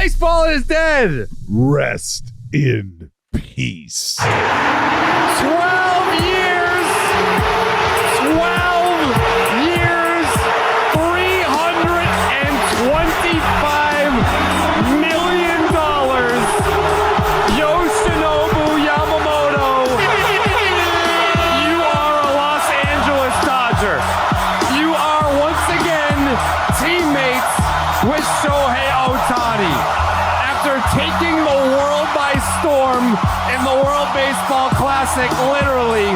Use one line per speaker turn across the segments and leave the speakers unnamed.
Baseball is dead.
Rest in peace.
12 years. 12 years. $325 million. Yoshinobu Yamamoto. You are a Los Angeles Dodger. You are once again teammates with Shohei Ohtani. After taking the world by storm in the World Baseball Classic, literally,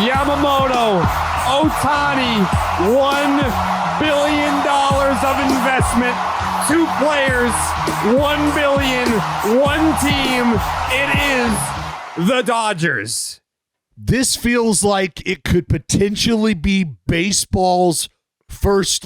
Yamamoto, Ohtani, $1 billion of investment, 2 players, $1 billion, 1 team. It is the Dodgers.
This feels like it could potentially be baseball's first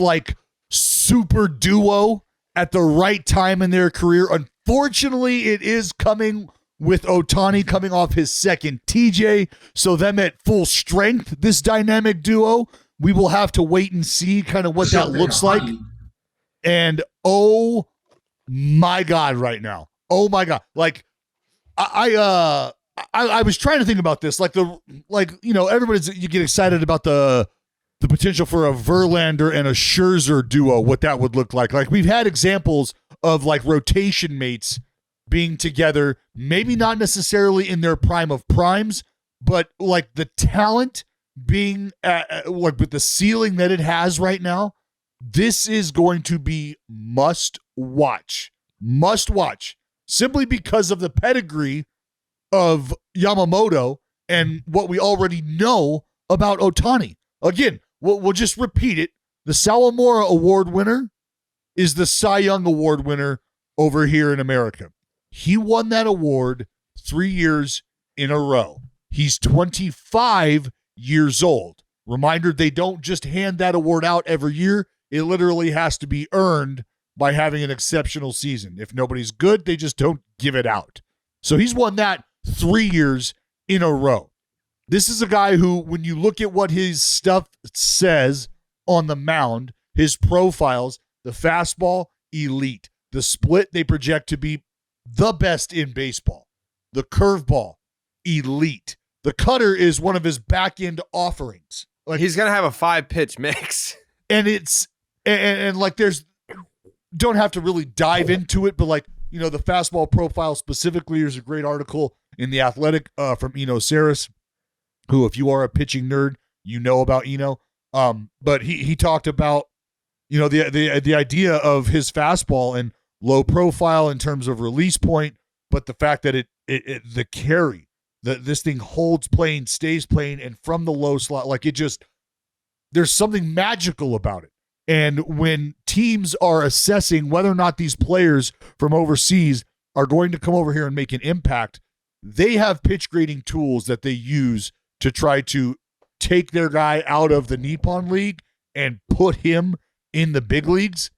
super duo at the right time in their career. Unfortunately, it is coming with Ohtani coming off his second TJ. So them at full strength, this dynamic duo, we will have to wait and see kind of what that looks like. And oh my God, right now. Oh my God. I was trying to think about this. Everybody's, you get excited about the potential for a Verlander and a Scherzer duo, what that would look like. Like, we've had examples of rotation mates being together, maybe not necessarily in their prime of primes, but the talent being with the ceiling that it has right now. This is going to be must watch, simply because of the pedigree of Yamamoto and what we already know about Ohtani. Again, we'll just repeat it. The Sawamura Award winner is the Cy Young Award winner over here in America. He won that award 3 years in a row. He's 25 years old. Reminder, they don't just hand that award out every year. It literally has to be earned by having an exceptional season. If nobody's good, they just don't give it out. So he's won that 3 years in a row. This is a guy who, when you look at what his stuff says on the mound, his profiles, the fastball, elite. The split, they project to be the best in baseball. The curveball, elite. The cutter is one of his back-end offerings.
He's going to have a 5-pitch mix.
And it's, and there's, don't have to really dive into it, but the fastball profile specifically, there's a great article in The Athletic from Eno Saris, who, if you are a pitching nerd, you know about Eno. But he talked about, the idea of his fastball and low profile in terms of release point, but the fact that the carry, that this thing holds plane, stays plane, and from the low slot, there's something magical about it. And when teams are assessing whether or not these players from overseas are going to come over here and make an impact, they have pitch grading tools that they use to try to take their guy out of the Nippon League and put him in the big leagues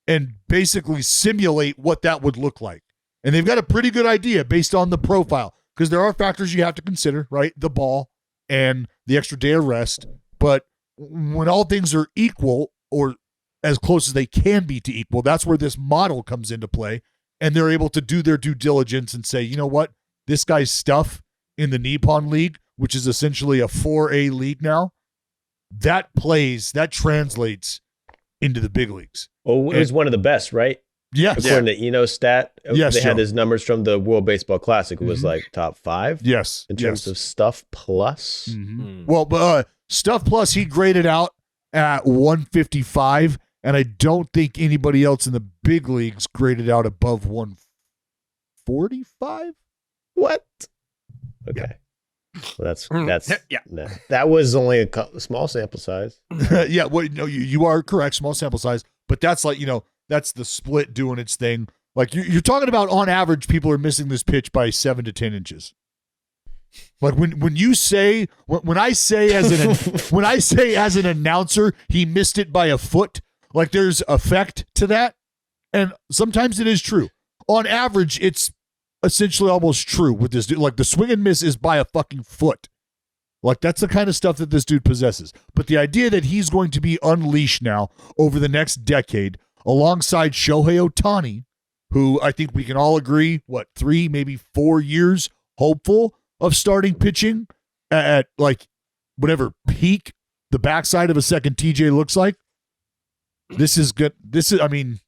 and basically simulate what that would look like. And they've got a pretty good idea based on the profile, because there are factors you have to consider, right? The ball and the extra day of rest. But when all things are equal, or as close as they can be to equal, that's where this model comes into play. And they're able to do their due diligence and say, you know what? This guy's stuff in the Nippon League, which is essentially a 4A league now, that translates into the big leagues.
Well, it was one of the best, right?
Yes.
According to Eno's stat,
yes,
they had his numbers from the World Baseball Classic. It was top 5.
Yes.
In terms of stuff plus.
Mm-hmm. Well, stuff plus, he graded out at 155, and I don't think anybody else in the big leagues graded out above 145.
What? Okay. Well, that's
yeah.
No, that was only a small sample size.
Yeah, well, no, you are correct, small sample size, but that's that's the split doing its thing. You're talking about, on average, people are missing this pitch by 7 to 10 inches. When you say, when I say as an announcer, he missed it by a foot, there's effect to that, and sometimes it is true. On average, it's essentially almost true with this dude. The swing and miss is by a fucking foot. That's the kind of stuff that this dude possesses. But the idea that he's going to be unleashed now over the next decade alongside Shohei Ohtani, who I think we can all agree, 3, maybe 4 years hopeful of starting pitching at like whatever peak the backside of a second TJ looks like. This is good. I mean,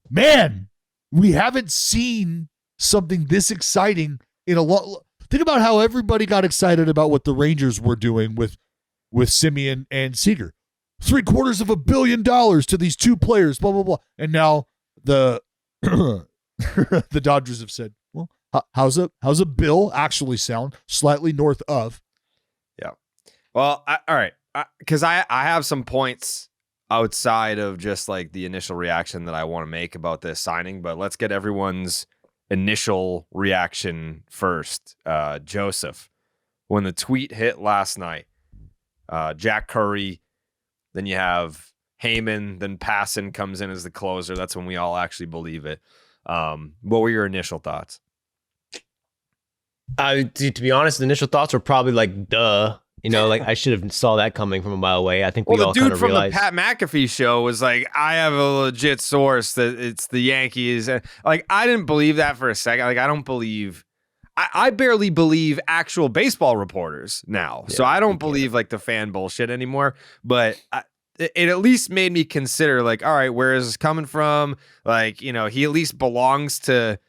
man, we haven't seen something this exciting in a lot. Think about how everybody got excited about what the Rangers were doing with Simeon and Seager. $750 million to these two players, blah, blah, blah. And now the the Dodgers have said, well, how's a bill actually sound? Slightly north of.
Yeah. Well, all right. Because I have some points outside of just like the initial reaction that I want to make about this signing, but let's get everyone's initial reaction first. Joseph, when the tweet hit last night, Jack Curry, then you have Heyman, then Passan comes in as the closer. That's when we all actually believe it. What were your initial thoughts?
To be honest, the initial thoughts were probably like, duh. You know, like I should have saw that coming from a mile away. I think we all kind of realized.
The dude from the Pat McAfee show was like, I have a legit source that it's the Yankees. And like, I didn't believe that for a second. Like, I don't believe. I barely believe actual baseball reporters now. Yeah, so I don't believe like the fan bullshit anymore. But it at least made me consider like, all right, where is this coming from? Like, you know, he at least belongs to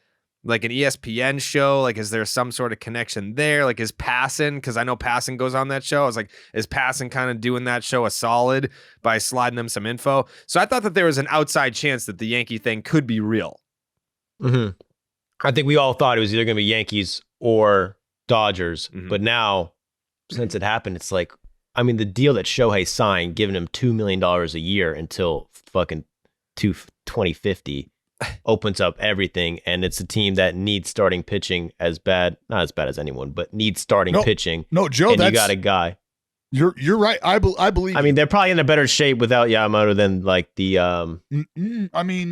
like an ESPN show. Like, is there some sort of connection there? Like, is Passan, because I know Passan goes on that show. I was like, is Passan kind of doing that show a solid by sliding them some info? So I thought that there was an outside chance that the Yankee thing could be real.
Mm-hmm. I think we all thought it was either going to be Yankees or Dodgers. Mm-hmm. But now, since it happened, it's like, I mean, the deal that Shohei signed, giving him $2 million a year until fucking 2050, opens up everything. And it's a team that needs starting pitching not as bad as anyone, but needs starting pitching.
No, Joe,
and you got a guy.
You're right. I believe.
I mean, they're probably in a better shape without Yamamoto than like the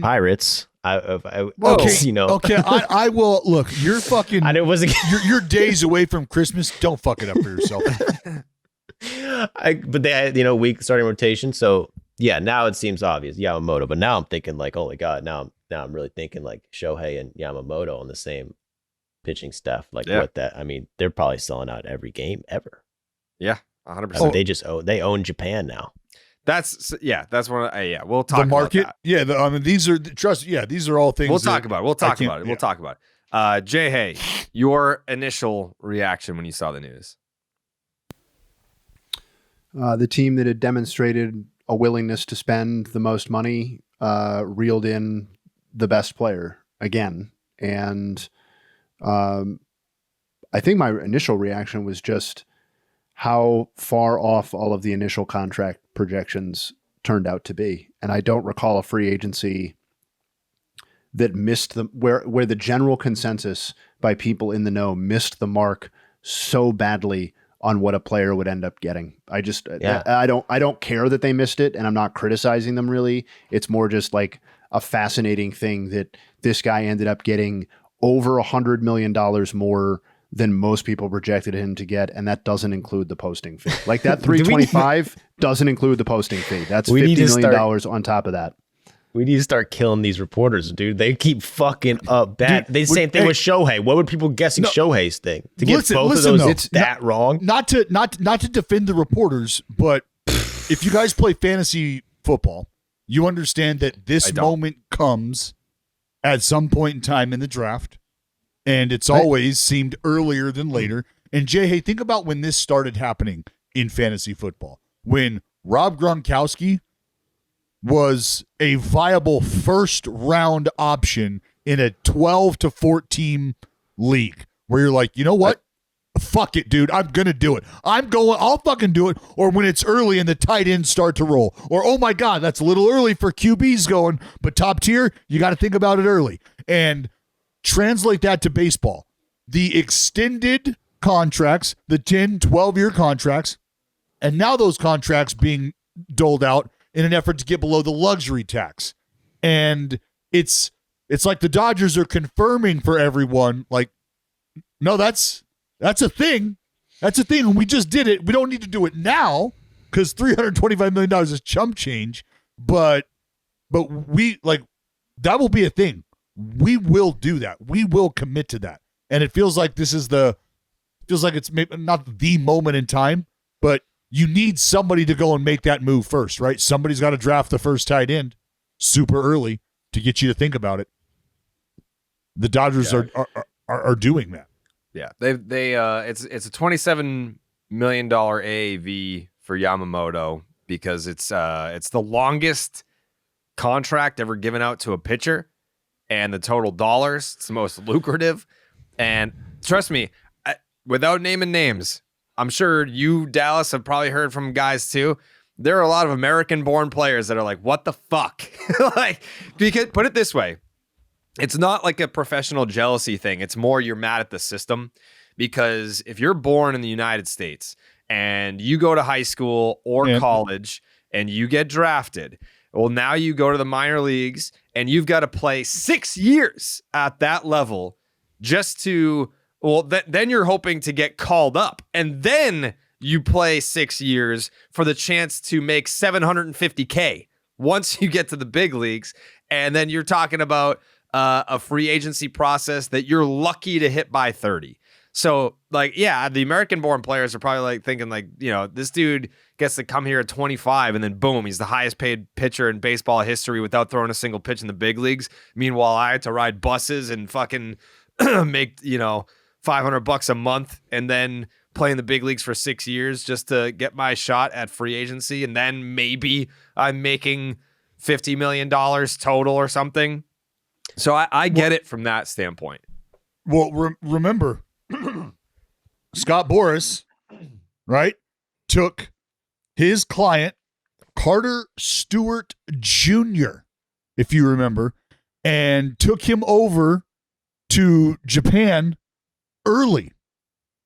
Pirates. You know.
Okay, I will look. You're fucking.
And it wasn't.
You're days away from Christmas. Don't fuck it up for yourself.
But they had, weak starting rotation. So yeah, now it seems obvious Yamamoto. But now I'm thinking like, oh my god, now I'm really thinking like Shohei and Yamamoto on the same pitching staff. Like what that? I mean, they're probably selling out every game ever.
Yeah, 100%.
I mean, they own Japan now.
That's one. We'll talk
the market.
About that.
Yeah, I mean, these are these are all things
we'll talk about. We'll talk about it. Jay Hay, your initial reaction when you saw the news?
The team that had demonstrated a willingness to spend the most money reeled in the best player again, and I think my initial reaction was just how far off all of the initial contract projections turned out to be. And I don't recall a free agency that missed where the general consensus by people in the know missed the mark so badly on what a player would end up getting. I don't care that they missed it, and I'm not criticizing them really. It's more just like a fascinating thing that this guy ended up getting over $100 million more than most people projected him to get, and that doesn't include the posting fee. Like that 325 doesn't include the posting fee. That's $50 million on top of that.
We need to start killing these reporters, dude. They keep fucking up bad. The same thing with Shohei. What would people guessing Shohei's thing? To get both of those, it's that wrong.
Not to defend the reporters, but if you guys play fantasy football, you understand that this moment comes at some point in time in the draft. And it's always seemed earlier than later. And Jay, hey, think about when this started happening in fantasy football. When Rob Gronkowski was a viable first-round option in a 12 to 14 league, where you're like, you know what? Fuck it, dude. I'm going to do it. I'll fucking do it. Or when it's early and the tight ends start to roll. Or, oh my God, that's a little early for QBs going. But top tier, you got to think about it early. And translate that to baseball. The extended contracts, the 10, 12-year contracts, and now those contracts being doled out in an effort to get below the luxury tax. And it's like the Dodgers are confirming for everyone, like, no, that's a thing. That's a thing. And we just did it. We don't need to do it now because $325 million is chump change. But we, like, that will be a thing. We will do that. We will commit to that. And it feels like it's maybe not the moment in time, but you need somebody to go and make that move first, right? Somebody's got to draft the first tight end super early to get you to think about it. The Dodgers are doing that.
Yeah, it's a $27 million AAV for Yamamoto because it's the longest contract ever given out to a pitcher, and the total dollars, it's the most lucrative. And trust me, without naming names, I'm sure you, Dallas, have probably heard from guys too. There are a lot of American-born players that are like, "What the fuck?" Like, because put it this way. It's not like a professional jealousy thing. It's more you're mad at the system, because if you're born in the United States and you go to high school or college and you get drafted, well, now you go to the minor leagues and you've got to play 6 years at that level just to, then you're hoping to get called up. And then you play 6 years for the chance to make $750K once you get to the big leagues. And then you're talking about a free agency process that you're lucky to hit by 30. So, like, yeah, the American-born players are probably like thinking, like, you know, this dude gets to come here at 25 and then boom, he's the highest-paid pitcher in baseball history without throwing a single pitch in the big leagues. Meanwhile, I had to ride buses and fucking make, you know, $500 a month and then play in the big leagues for 6 years just to get my shot at free agency, and then maybe I'm making $50 million total or something. So I get it from that standpoint.
Well, remember, Scott Boras, right, took his client, Carter Stewart Jr., if you remember, and took him over to Japan early.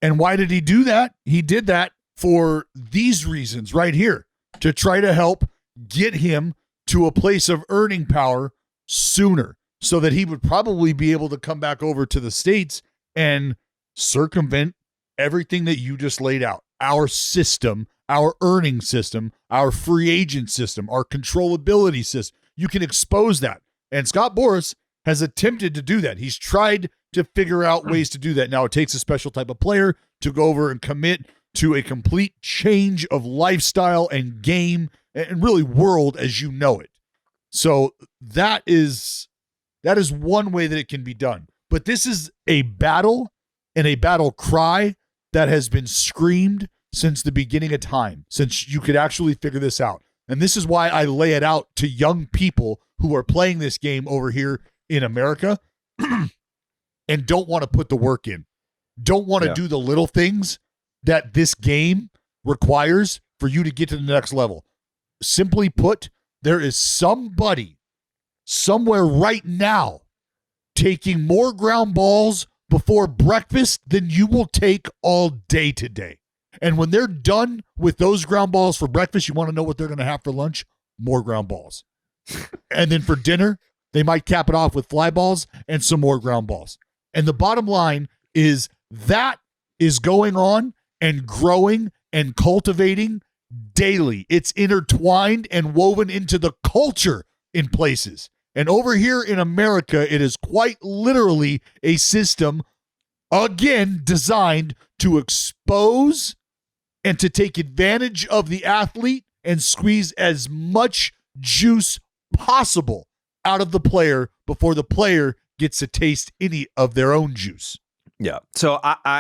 And why did he do that? He did that for these reasons right here, to try to help get him to a place of earning power sooner, so that he would probably be able to come back over to the States and circumvent everything that you just laid out. Our system, our earning system, our free agent system, our controllability system. You can expose that. And Scott Boras has attempted to do that. He's tried to figure out ways to do that. Now, it takes a special type of player to go over and commit to a complete change of lifestyle and game and really world as you know it. So that is one way that it can be done. But this is a battle and a battle cry that has been screamed since the beginning of time, since you could actually figure this out. And this is why I lay it out to young people who are playing this game over here in America and don't want to put the work in, don't want to do the little things that this game requires for you to get to the next level. Simply put, there is somebody somewhere right now taking more ground balls before breakfast than you will take all day today. And when they're done with those ground balls for breakfast, you want to know what they're going to have for lunch? More ground balls. And then for dinner, they might cap it off with fly balls and some more ground balls. And the bottom line is that is going on and growing and cultivating daily. It's intertwined and woven into the culture in places. And over here in America, it is quite literally a system, again, designed to expose and to take advantage of the athlete and squeeze as much juice possible out of the player before the player gets to taste any of their own juice.
Yeah. So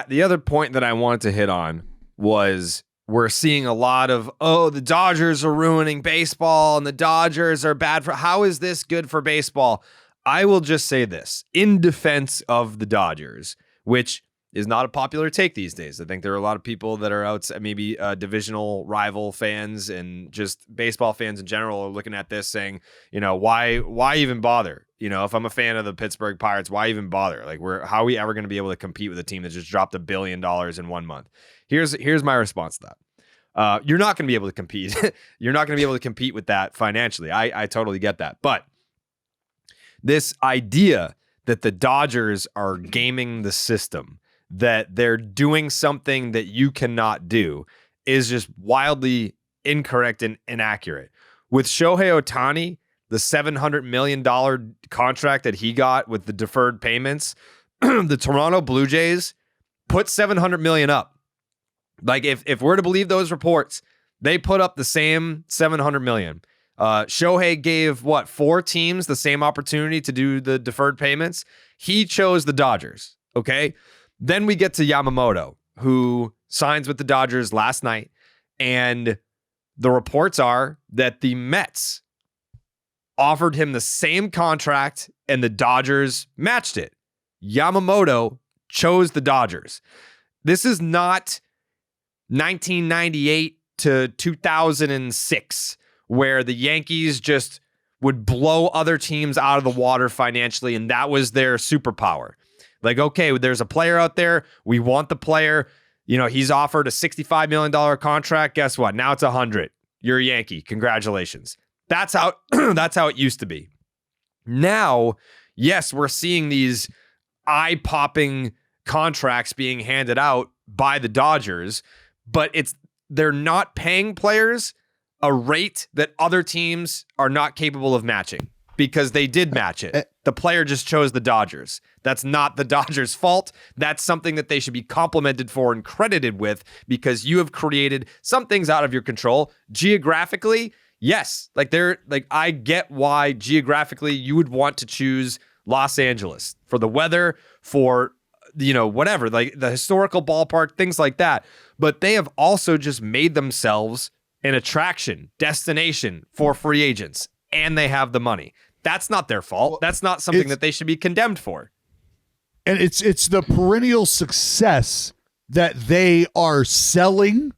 the other point that I wanted to hit on was we're seeing a lot of, the Dodgers are ruining baseball and the Dodgers are bad for, how is this good for baseball? I will just say this in defense of the Dodgers, which is not a popular take these days. I think there are a lot of people that are outside, maybe divisional rival fans and just baseball fans in general are looking at this saying, you know, why even bother? You know, if I'm a fan of the Pittsburgh Pirates, why even bother? Like, how are we ever going to be able to compete with a team that just dropped $1 billion in 1 month? Here's my response to that. You're not going to be able to compete. You're not going to be able to compete with that financially. I totally get that. But this idea that the Dodgers are gaming the system, that they're doing something that you cannot do, is just wildly incorrect and inaccurate. With Shohei Ohtani, the $700 million contract that he got with the deferred payments, the Toronto Blue Jays put $700 million up. Like if we're to believe those reports, they put up the same $700 million. Shohei gave 4 teams the same opportunity to do the deferred payments. He chose the Dodgers. Okay. Then we get to Yamamoto, who signs with the Dodgers last night. And the reports are that the Mets offered him the same contract and the Dodgers matched it. Yamamoto chose the Dodgers. This is not 1998 to 2006, where the Yankees just would blow other teams out of the water financially, and that was their superpower. Like, okay, there's a player out there. We want the player. You know, he's offered a $65 million contract. Guess what? Now it's 100. You're a Yankee. Congratulations. That's how that's how it used to be. Now, yes, we're seeing these eye-popping contracts being handed out by the Dodgers, but they're not paying players a rate that other teams are not capable of matching because they did match it. The player just chose the Dodgers. That's not the Dodgers' fault. That's something that they should be complimented for and credited with because you have created some things out of your control. Geographically, yes. I get why geographically you would want to choose Los Angeles for the weather, for whatever, like the historical ballpark, things like that. But they have also just made themselves an attraction, destination for free agents, and they have the money. That's not their fault. That's not something that they should be condemned for.
And it's the perennial success that they are selling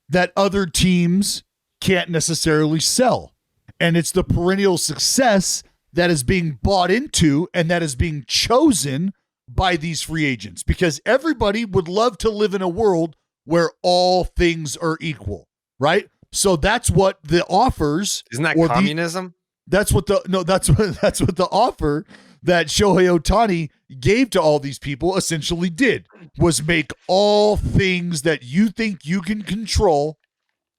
that other teams can't necessarily sell. And it's the perennial success that is being bought into and that is being chosen by these free agents, because everybody would love to live in a world where all things are equal, right? So that's what the offers.
Isn't that communism?
That's what the offer that Shohei Ohtani gave to all these people essentially did, was make all things that you think you can control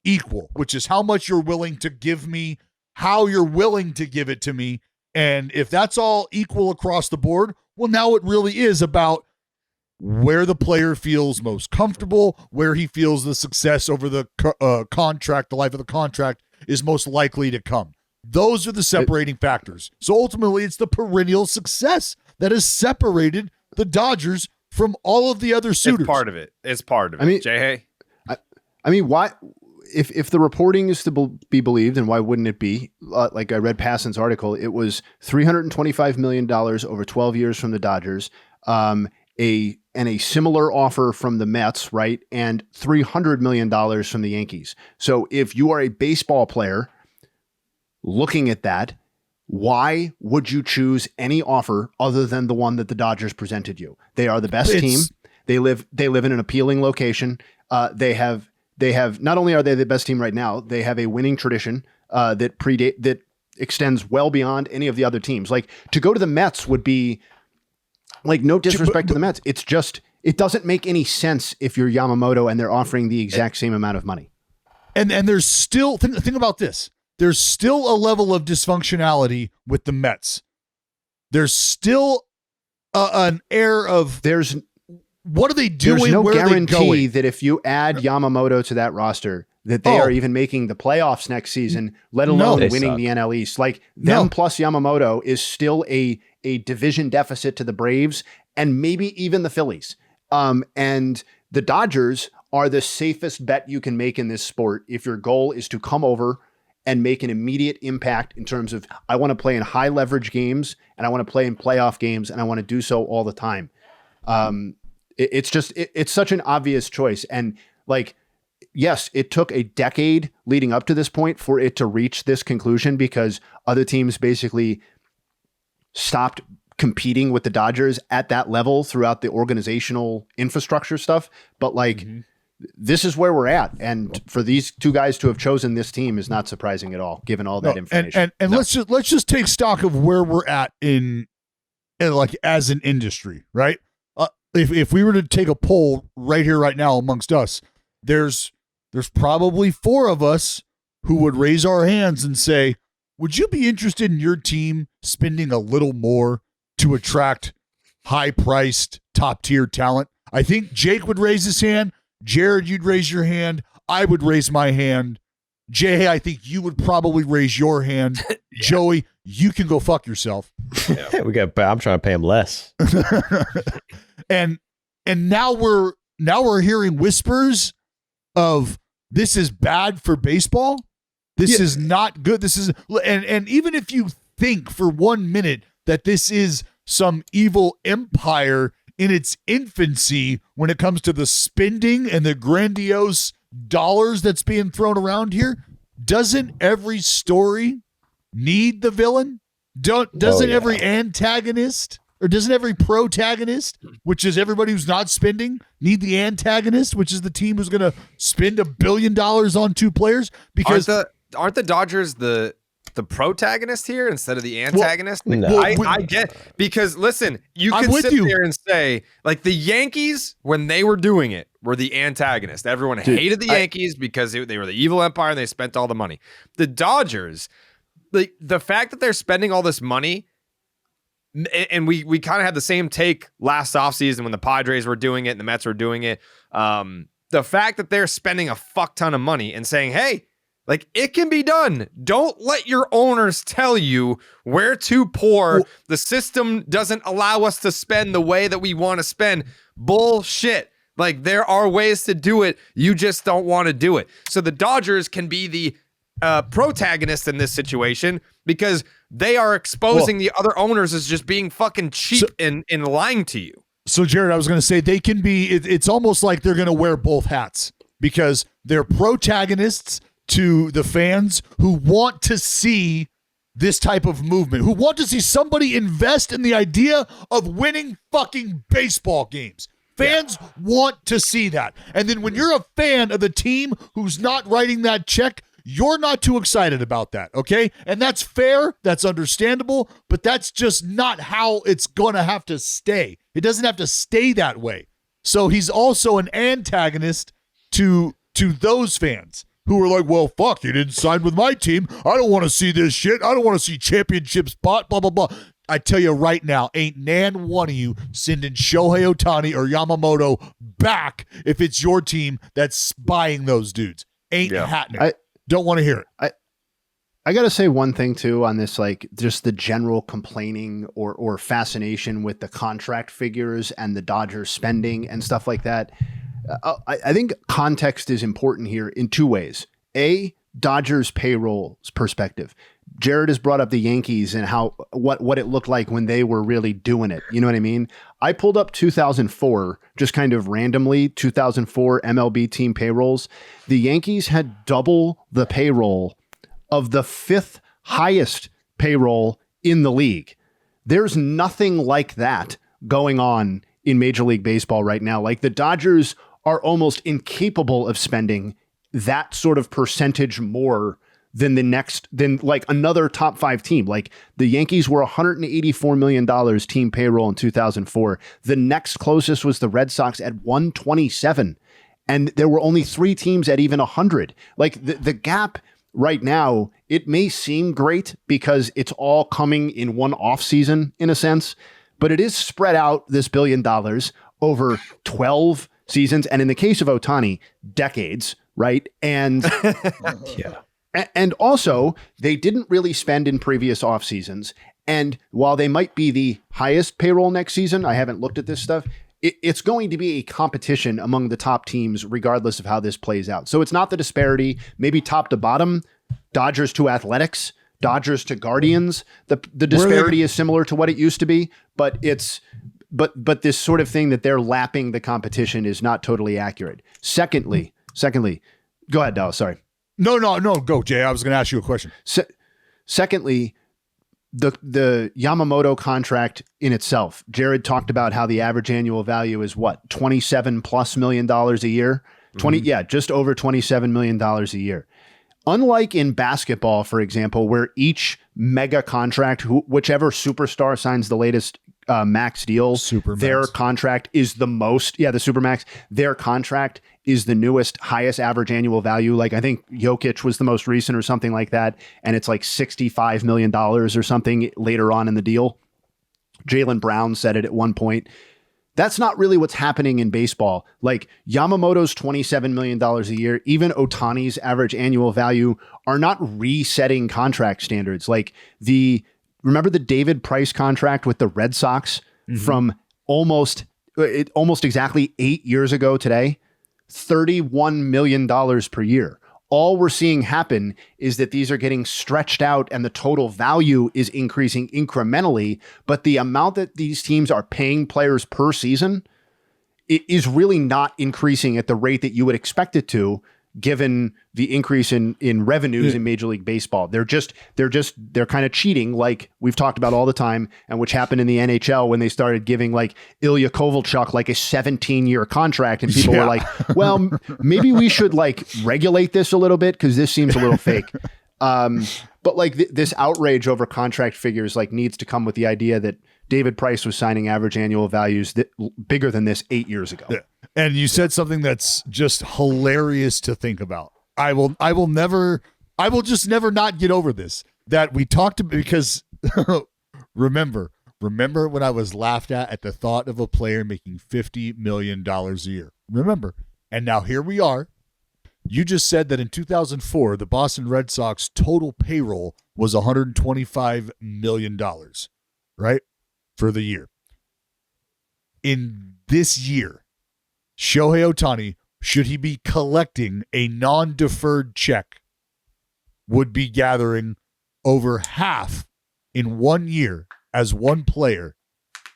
equal, which is how much you're willing to give me, how you're willing to give it to me. And if that's all equal across the board, well, now it really is about where the player feels most comfortable, where he feels the success over the contract, the life of the contract is most likely to come. Those are the separating factors. So ultimately, it's the perennial success that has separated the Dodgers from all of the other suitors.
It's part of it. It's part of it.
I mean,
Jay,
I mean, why? If the reporting is to be believed, and why wouldn't it be? Like I read Passan's article, it was $325 million over 12 years from the Dodgers, a similar offer from the Mets, right, and $300 million from the Yankees. So if you are a baseball player looking at that, why would you choose any offer other than the one that the Dodgers presented you? They are the best team. They live in an appealing location. They have not only are they the best team right now, they have a winning tradition that extends well beyond any of the other teams. Like, to go to the Mets would be, like, no disrespect to the Mets. It's just, it doesn't make any sense if you're Yamamoto and they're offering the exact same amount of money.
And there's still, think about this. There's still a level of dysfunctionality with the Mets. There's still an air of, what are they doing?
There's no
Where
guarantee that if you add Yamamoto to that roster, that they are even making the playoffs next season, let alone winning the NL East. Like, them plus Yamamoto is still a division deficit to the Braves and maybe even the Phillies. And the Dodgers are the safest bet you can make in this sport if your goal is to come over and make an immediate impact in terms of, I want to play in high leverage games and I want to play in playoff games and I want to do so all the time. It's such an obvious choice. And, like, yes, it took a decade leading up to this point for it to reach this conclusion because other teams basically stopped competing with the Dodgers at that level throughout the organizational infrastructure stuff. But, like, this is where we're at. And for these two guys to have chosen this team is not surprising at all, given all that information.
And let's just take stock of where we're at in like, as an industry, right? If we were to take a poll right here, right now amongst us, there's probably 4 of us who would raise our hands and say, would you be interested in your team spending a little more to attract high-priced, top-tier talent? I think Jake would raise his hand. Jared, you'd raise your hand. I would raise my hand. Jay, I think you would probably raise your hand. Yeah. Joey, you can go fuck yourself.
Yeah. I'm trying to pay him less.
and now we're hearing whispers of this is bad for baseball. This is not good. This is and even if you think for 1 minute that this is some evil empire in its infancy when it comes to the spending and the grandiose dollars that's being thrown around here, doesn't every story need the villain? Doesn't every antagonist or doesn't every protagonist, which is everybody who's not spending, need the antagonist, which is the team who's going to spend $1 billion on two players? Because
aren't the Dodgers the protagonist here instead of the antagonist? I get, because listen, you can sit there and say, like, the Yankees, when they were doing it, were the antagonist. Everyone hated the Yankees because they were the evil empire and they spent all the money. The Dodgers, the fact that they're spending all this money, and we kind of had the same take last offseason when the Padres were doing it and the Mets were doing it. The fact that they're spending a fuck ton of money and saying, hey, like, it can be done. Don't let your owners tell you we're too poor. The system doesn't allow us to spend the way that we want to spend. Bullshit. Like, there are ways to do it. You just don't want to do it. So the Dodgers can be the protagonist in this situation because they are exposing the other owners as just being fucking cheap and lying to you.
So, Jared, I was going to say they can be, it's almost like they're going to wear both hats because they're protagonists to the fans who want to see this type of movement, who want to see somebody invest in the idea of winning fucking baseball games. Fans want to see that. And then when you're a fan of the team who's not writing that check, you're not too excited about that, okay? And that's fair, that's understandable, but that's just not how it's going to have to stay. It doesn't have to stay that way. So he's also an antagonist to those fans who are like, well, fuck, you didn't sign with my team. I don't want to see this shit. I don't want to see championship spot, blah, blah, blah. I tell you right now, ain't nan one of you sending Shohei Ohtani or Yamamoto back if it's your team that's buying those dudes. Ain't happening. Don't want to hear it.
I got to say one thing, too, on this, like, just the general complaining or fascination with the contract figures and the Dodgers spending and stuff like that. I think context is important here in two ways. A, Dodgers payroll's perspective. Jared has brought up the Yankees and what it looked like when they were really doing it. You know what I mean? I pulled up 2004, just kind of randomly, 2004 MLB team payrolls. The Yankees had double the payroll of the fifth highest payroll in the league. There's nothing like that going on in Major League Baseball right now. Like, the Dodgers are almost incapable of spending that sort of percentage more than like another top five team. Like, the Yankees were $184 million team payroll in 2004. The next closest was the Red Sox at 127. And there were only three teams at even 100. Like, the gap right now, it may seem great because it's all coming in one off season in a sense, but it is spread out, this $1 billion, over 12 seasons. And in the case of Ohtani, decades, right? And and also, they didn't really spend in previous off seasons. And while they might be the highest payroll next season, I haven't looked at this stuff, it's going to be a competition among the top teams, regardless of how this plays out. So it's not the disparity, maybe top to bottom, Dodgers to Athletics, Dodgers to Guardians. The disparity is similar to what it used to be, but but this sort of thing that they're lapping the competition is not totally accurate. Secondly, go ahead, Dallas. Sorry.
No, go, Jay. I was going to ask you a question.
Secondly, the Yamamoto contract in itself. Jared talked about how the average annual value is what, $27+ million a year? Just over $27 million a year. Unlike in basketball, for example, where each mega contract, whichever superstar signs the latest max deal, their contract is the most. Yeah, the Supermax. Their contract is the newest highest average annual value. Like I think Jokic was the most recent or something like that. And it's like $65 million or something later on in the deal. Jaylen Brown said it at one point. That's not really what's happening in baseball. Like Yamamoto's $27 million a year, even Ohtani's average annual value are not resetting contract standards. Like remember the David Price contract with the Red Sox from almost exactly 8 years ago today? $31 million per year. All we're seeing happen is that these are getting stretched out and the total value is increasing incrementally, but the amount that these teams are paying players per season is really not increasing at the rate that you would expect it to, given the increase in revenues in Major League Baseball. They're kind of cheating, like we've talked about all the time, and which happened in the NHL when they started giving like Ilya Kovalchuk like a 17-year contract, and people were like, well, maybe we should like regulate this a little bit because this seems a little fake. But like this outrage over contract figures like needs to come with the idea that David Price was signing average annual values bigger than this 8 years ago.
Yeah. And you said something that's just hilarious to think about. I will just never not get over this, that we talked about, because remember when I was laughed at the thought of a player making $50 million a year. Remember. And now here we are. You just said that in 2004, the Boston Red Sox total payroll was $125 million, right? For the year. In this year, Shohei Ohtani, should he be collecting a non-deferred check, would be gathering over half in 1 year as one player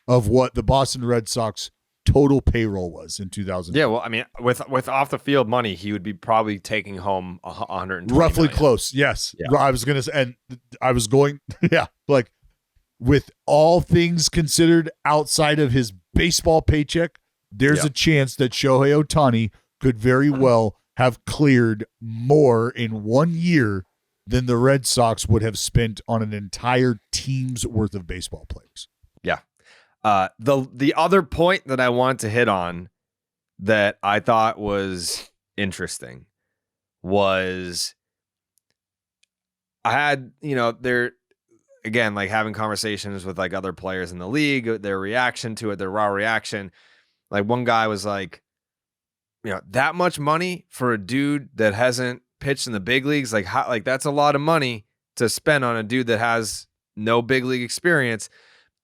of what the Boston Red Sox total payroll was in 2000.
Yeah, well, I mean, with off the field money, he would be probably taking home 120
roughly
million.
Close. Yes.
Yeah.
I was going to say, and I was going, yeah, like with all things considered outside of his baseball paycheck, there's a chance that Shohei Ohtani could very well have cleared more in 1 year than the Red Sox would have spent on an entire team's worth of baseball players.
Yeah. The other point that I want to hit on that I thought was interesting was I had, there again, like having conversations with like other players in the league, their reaction to it, their raw reaction. Like one guy was like, that much money for a dude that hasn't pitched in the big leagues, like how, like that's a lot of money to spend on a dude that has no big league experience.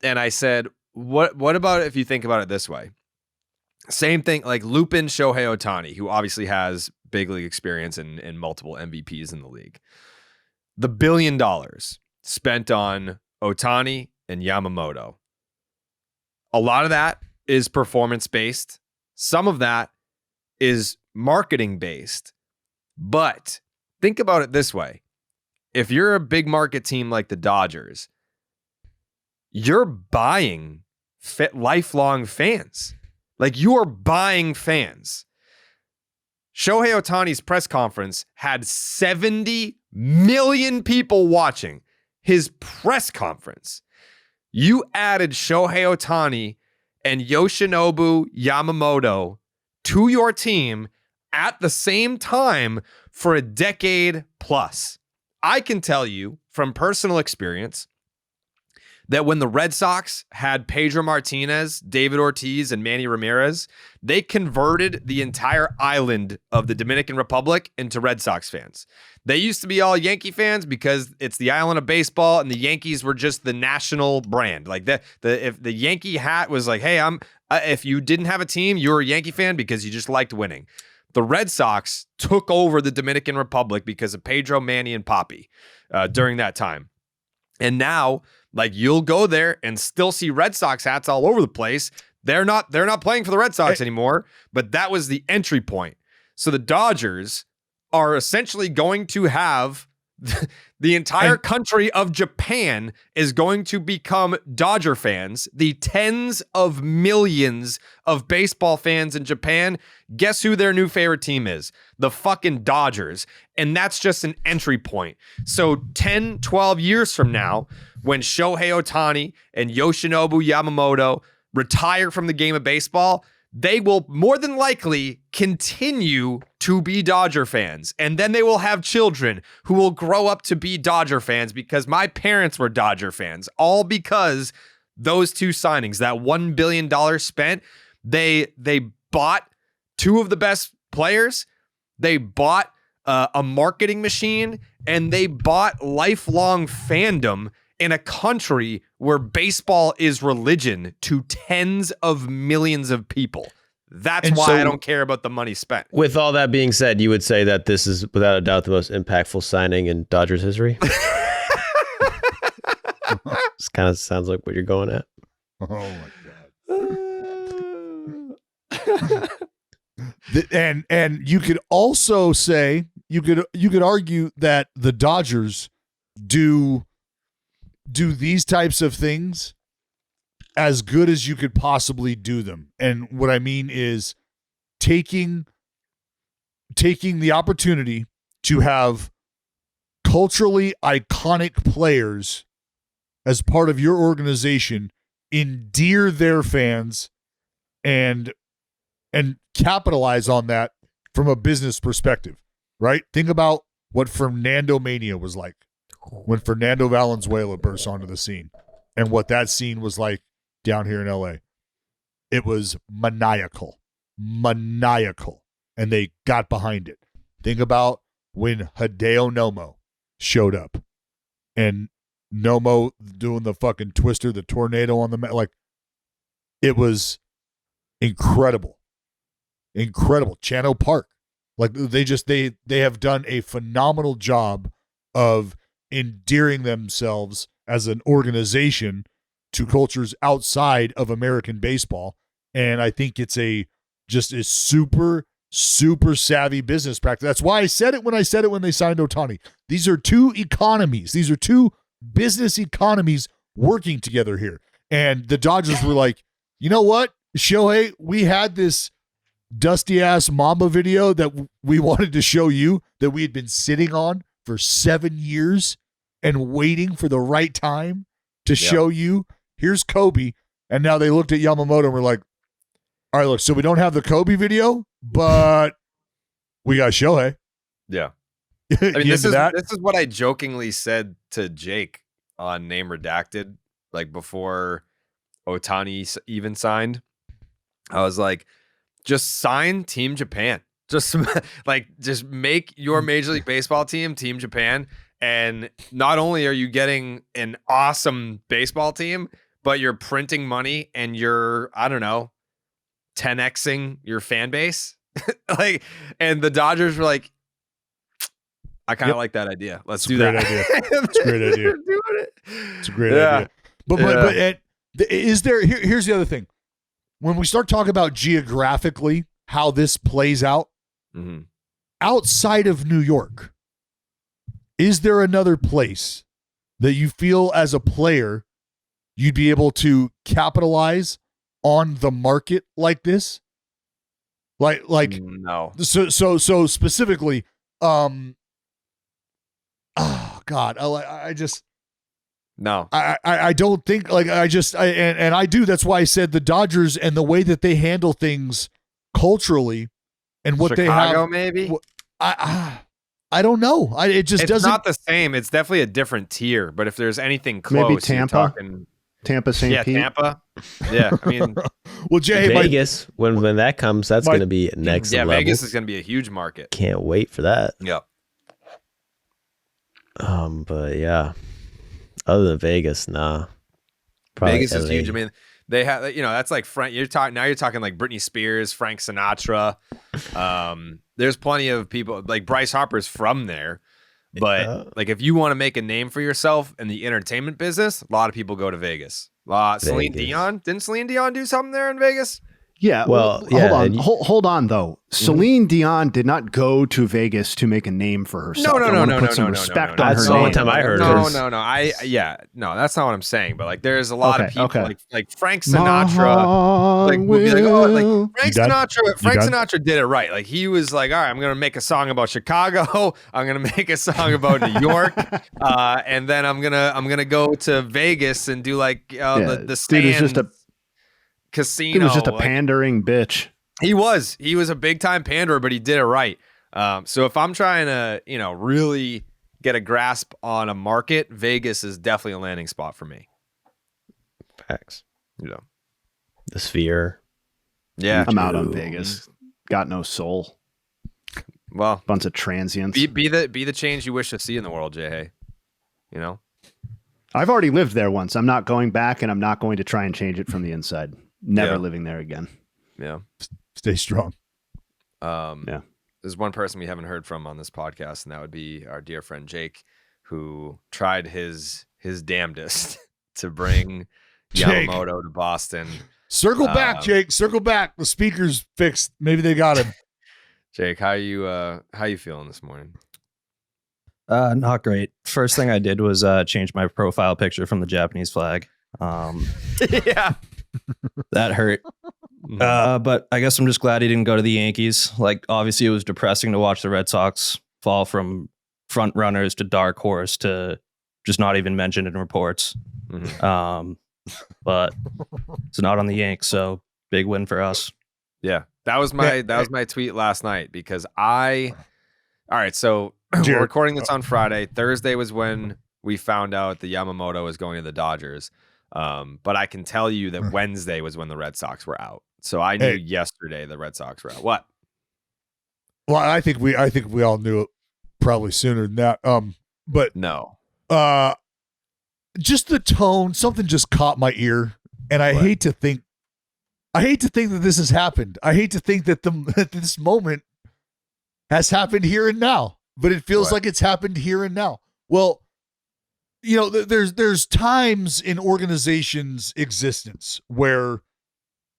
And I said, what about if you think about it this way? Same thing, like loop in Shohei Ohtani, who obviously has big league experience and multiple MVPs in the league. The $1 billion spent on Ohtani and Yamamoto. A lot of that is performance-based. Some of that is marketing-based. But think about it this way. If you're a big market team like the Dodgers, you're buying lifelong fans. Like you are buying fans. Shohei Ohtani's press conference had 70 million people watching his press conference. You added Shohei Ohtani and Yoshinobu Yamamoto to your team at the same time for a decade plus. I can tell you from personal experience that when the Red Sox had Pedro Martinez, David Ortiz, and Manny Ramirez, they converted the entire island of the Dominican Republic into Red Sox fans. They used to be all Yankee fans because it's the island of baseball, and the Yankees were just the national brand. Like if the Yankee hat was like, hey, if you didn't have a team, you were a Yankee fan because you just liked winning. The Red Sox took over the Dominican Republic because of Pedro, Manny, and Papi during that time. And now, like, you'll go there and still see Red Sox hats all over the place. They're not playing for the Red Sox anymore, but that was the entry point. So the Dodgers are essentially going to have the entire country of Japan is going to become Dodger fans. The tens of millions of baseball fans in Japan, guess who their new favorite team is? The fucking Dodgers. And that's just an entry point. So 10, 12 years from now, when Shohei Ohtani and Yoshinobu Yamamoto retire from the game of baseball, they will more than likely continue to be Dodger fans. And then they will have children who will grow up to be Dodger fans because my parents were Dodger fans, all because those two signings, that $1 billion spent, they bought two of the best players. They bought a marketing machine, and they bought lifelong fandom in a country where baseball is religion to tens of millions of people. That's why I don't care about the money spent.
With all that being said, you would say that this is without a doubt the most impactful signing in Dodgers history? This kind of sounds like what you're going at.
Oh my God. And you could also say, you could argue that the Dodgers do these types of things as good as you could possibly do them. And what I mean is taking the opportunity to have culturally iconic players as part of your organization, endear their fans and capitalize on that from a business perspective, right? Think about what Fernando Mania was like when Fernando Valenzuela burst onto the scene and what that scene was like down here in LA. It was maniacal, and they got behind it. Think about when Hideo Nomo showed up and Nomo doing the fucking twister, the tornado on the mat. Like, it was incredible. Chano Park. Like, they have done a phenomenal job of endearing themselves as an organization to cultures outside of American baseball. And I think it's a super, super savvy business practice. That's why I said it when they signed Ohtani. These are two economies. These are two business economies working together here. And the Dodgers were like, you know what, Shohei, we had this dusty ass Mamba video that we wanted to show you that we had been sitting on for 7 years and waiting for the right time to show you. Here's Kobe. And now they looked at Yamamoto and were like, all right, look, so we don't have the Kobe video, but we got Shohei.
Yeah. I mean, this is what I jokingly said to Jake on Name Redacted, like before Ohtani even signed. I was like, just sign Team Japan. Just make your Major League Baseball team Team Japan. And not only are you getting an awesome baseball team, but you're printing money and you're, I don't know, 10xing your fan base. And the Dodgers were like, I kind of like that idea. Let's do that.
It's a great idea. It's a great idea. But is there, here's the other thing. When we start talking about geographically how this plays out, outside of New York, is there another place that you feel as a player you'd be able to capitalize on the market like this? Like
no.
So specifically, oh God, I just
no.
I don't think and I do. That's why I said the Dodgers and the way that they handle things culturally and what
Chicago,
they have.
Maybe
I don't know. It's doesn't.
Not the same. It's definitely a different tier. But if there's anything close,
maybe Tampa, St. Pete.
Tampa. Yeah, I mean,
well, Jay,
Vegas. When that comes, that's going to be next level.
Yeah, Vegas is going to be a huge market.
Can't wait for that.
Yep.
But yeah, other than Vegas, nah. Probably
Vegas
LA.
is huge. I mean, they have, that's like you're talking like Britney Spears, Frank Sinatra. There's plenty of people like Bryce Harper's from there, but like if you want to make a name for yourself in the entertainment business, a lot of people go to Vegas. Celine Dion, didn't Celine Dion do something there in Vegas?
Yeah.
Well, yeah,
hold on though. Celine Dion did not go to Vegas to make a name for herself.
No.
Put some respect on her
That's
name.
the only time I heard
No.
it.
That's not what I'm saying. But like, there's a lot of people like Frank Sinatra. Frank Sinatra did it right. Like he was like, all right, I'm gonna make a song about Chicago. I'm gonna make a song about New York, and then I'm gonna go to Vegas and do like the Sands.
Dude was just a
Casino.
He was just a pandering bitch.
He was a big time panderer, but he did it right. So if I'm trying to, really get a grasp on a market, Vegas is definitely a landing spot for me.
Facts. The Sphere.
Yeah.
I'm out on Vegas. Got no soul.
Well,
Bunch of transients.
be the change you wish to see in the world, Jay.
I've already lived there once. I'm not going back, and I'm not going to try and change it from the inside. Never living there again.
Yeah.
Stay strong.
Yeah.
There's one person we haven't heard from on this podcast, and that would be our dear friend Jake, who tried his damnedest to bring
Jake.
Yamamoto to Boston.
Circle back, Jake. Circle back. The speaker's fixed. Maybe they got him.
Jake, how you feeling this morning?
Not great. First thing I did was change my profile picture from the Japanese flag.
Yeah.
That hurt. But I guess I'm just glad he didn't go to the Yankees. Like, obviously, it was depressing to watch the Red Sox fall from front runners to dark horse to just not even mentioned in reports.
Mm-hmm.
But it's not on the Yanks, so big win for us.
Yeah, that was my tweet last night because all right, so we're recording this on Friday. Thursday was when we found out that Yamamoto was going to the Dodgers. But I can tell you that Wednesday was when the Red Sox were out. So I knew yesterday the Red Sox were out. What?
Well, I think we all knew it probably sooner than that. But
No.
just the tone, something just caught my ear, and I hate to think that this has happened. I hate to think that that this moment has happened here and now, but it feels like it's happened here and now. Well, there's times in organizations' existence where,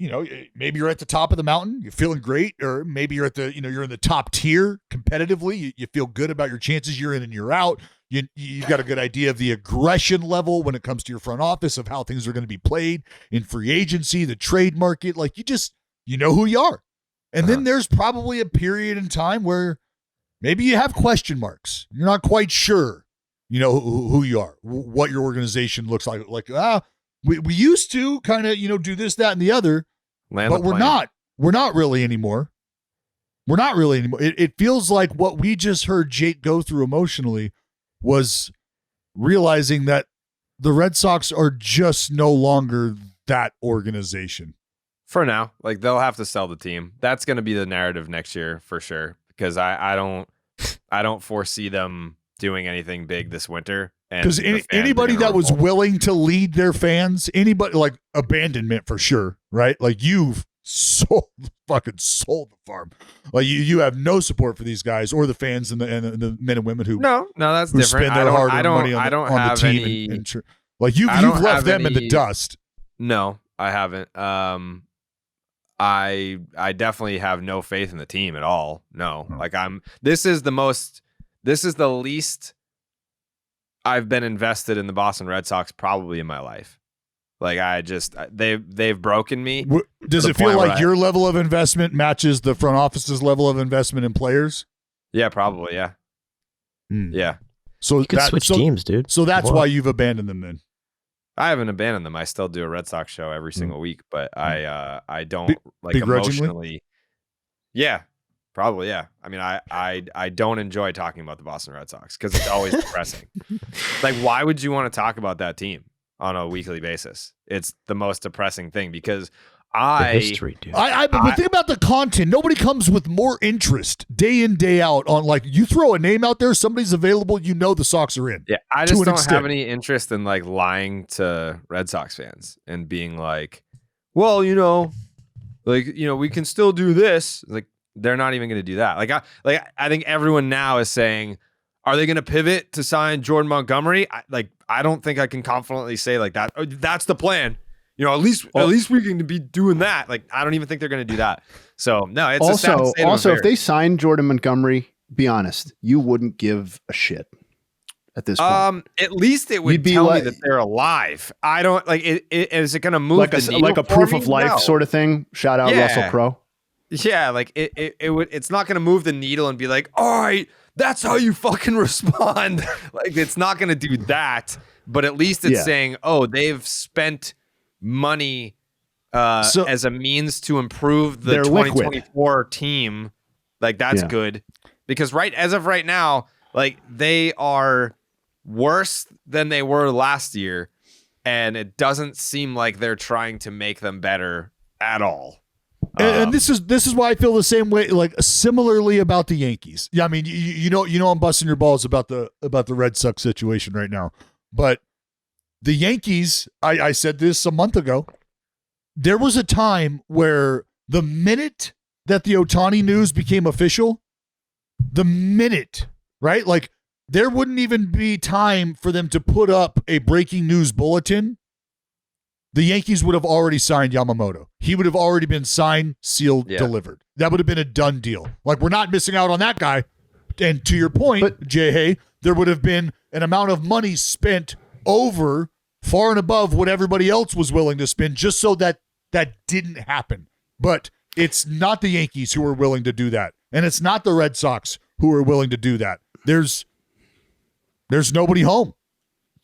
maybe you're at the top of the mountain, you're feeling great, or maybe you're at the, you're in the top tier competitively. You feel good about your chances. You're in and you're out. You've got a good idea of the aggression level when it comes to your front office of how things are going to be played in free agency, the trade market. Like you know who you are. And then there's probably a period in time where maybe you have question marks. You're not quite sure, who you are, what your organization looks like. Like, we used to kind of, do this, that, and the other, but we're not really anymore. We're not really anymore. It feels like what we just heard Jake go through emotionally was realizing that the Red Sox are just no longer that organization.
For now, like they'll have to sell the team. That's going to be the narrative next year for sure. Because I don't foresee them doing anything big this winter.
Because anybody that was willing to lead their fans, anybody like abandonment for sure, right? Like you've sold the farm. Like you have no support for these guys or the fans and the men and women who
that's different.
Spend their hard-earned money on the team
any.
Like you've left them in the dust.
No, I haven't. I definitely have no faith in the team at all. No, like this is the least I've been invested in the Boston Red Sox probably in my life. Like they've broken me.
Does it feel like your level of investment matches the front office's level of investment in players?
Yeah, probably. Yeah. Yeah.
So
you could switch teams, dude.
So that's why you've abandoned them then.
I haven't abandoned them. I still do a Red Sox show every single week, but I don't like emotionally. Yeah, probably. Yeah. I mean, I don't enjoy talking about the Boston Red Sox because it's always depressing. Like, why would you want to talk about that team on a weekly basis? It's the most depressing thing because
history, dude.
But think about the content. Nobody comes with more interest day in, day out on, like, you throw a name out there, somebody's available, the Sox are in.
Yeah, I just don't have any interest in like lying to Red Sox fans and being like, well, we can still do this. Like, they're not even going to do that. I think everyone now is saying, are they going to pivot to sign Jordan Montgomery? I don't think I can confidently say like that. That's the plan. At least we can be doing that. Like, I don't even think they're going to do that. So no, it's
also if they sign Jordan Montgomery, be honest, you wouldn't give a shit at this point.
At least it would tell me that they're alive. I don't like it. Is it going to move
like a proof of life sort of thing? Shout out Russell Crowe.
Yeah, like it would. It's not going to move the needle and be like, all right, that's how you fucking respond. Like, it's not going to do that. But at least it's saying, oh, they've spent money as a means to improve the
They're liquid.
2024 team, like that's good. Because as of right now, like they are worse than they were last year, and it doesn't seem like they're trying to make them better at all.
And this is why I feel the same way, like similarly about the Yankees. Yeah, I mean, you know, I'm busting your balls about the Red Sox situation right now, but the Yankees, I said this a month ago. There was a time where the minute that the Ohtani news became official, right? Like there wouldn't even be time for them to put up a breaking news bulletin. The Yankees would have already signed Yamamoto. He would have already been signed, sealed, delivered. That would have been a done deal. Like, we're not missing out on that guy. And to your point, Jay Hay, there would have been an amount of money spent over, far and above what everybody else was willing to spend, just so that didn't happen. But it's not the Yankees who are willing to do that. And it's not the Red Sox who are willing to do that. There's nobody home.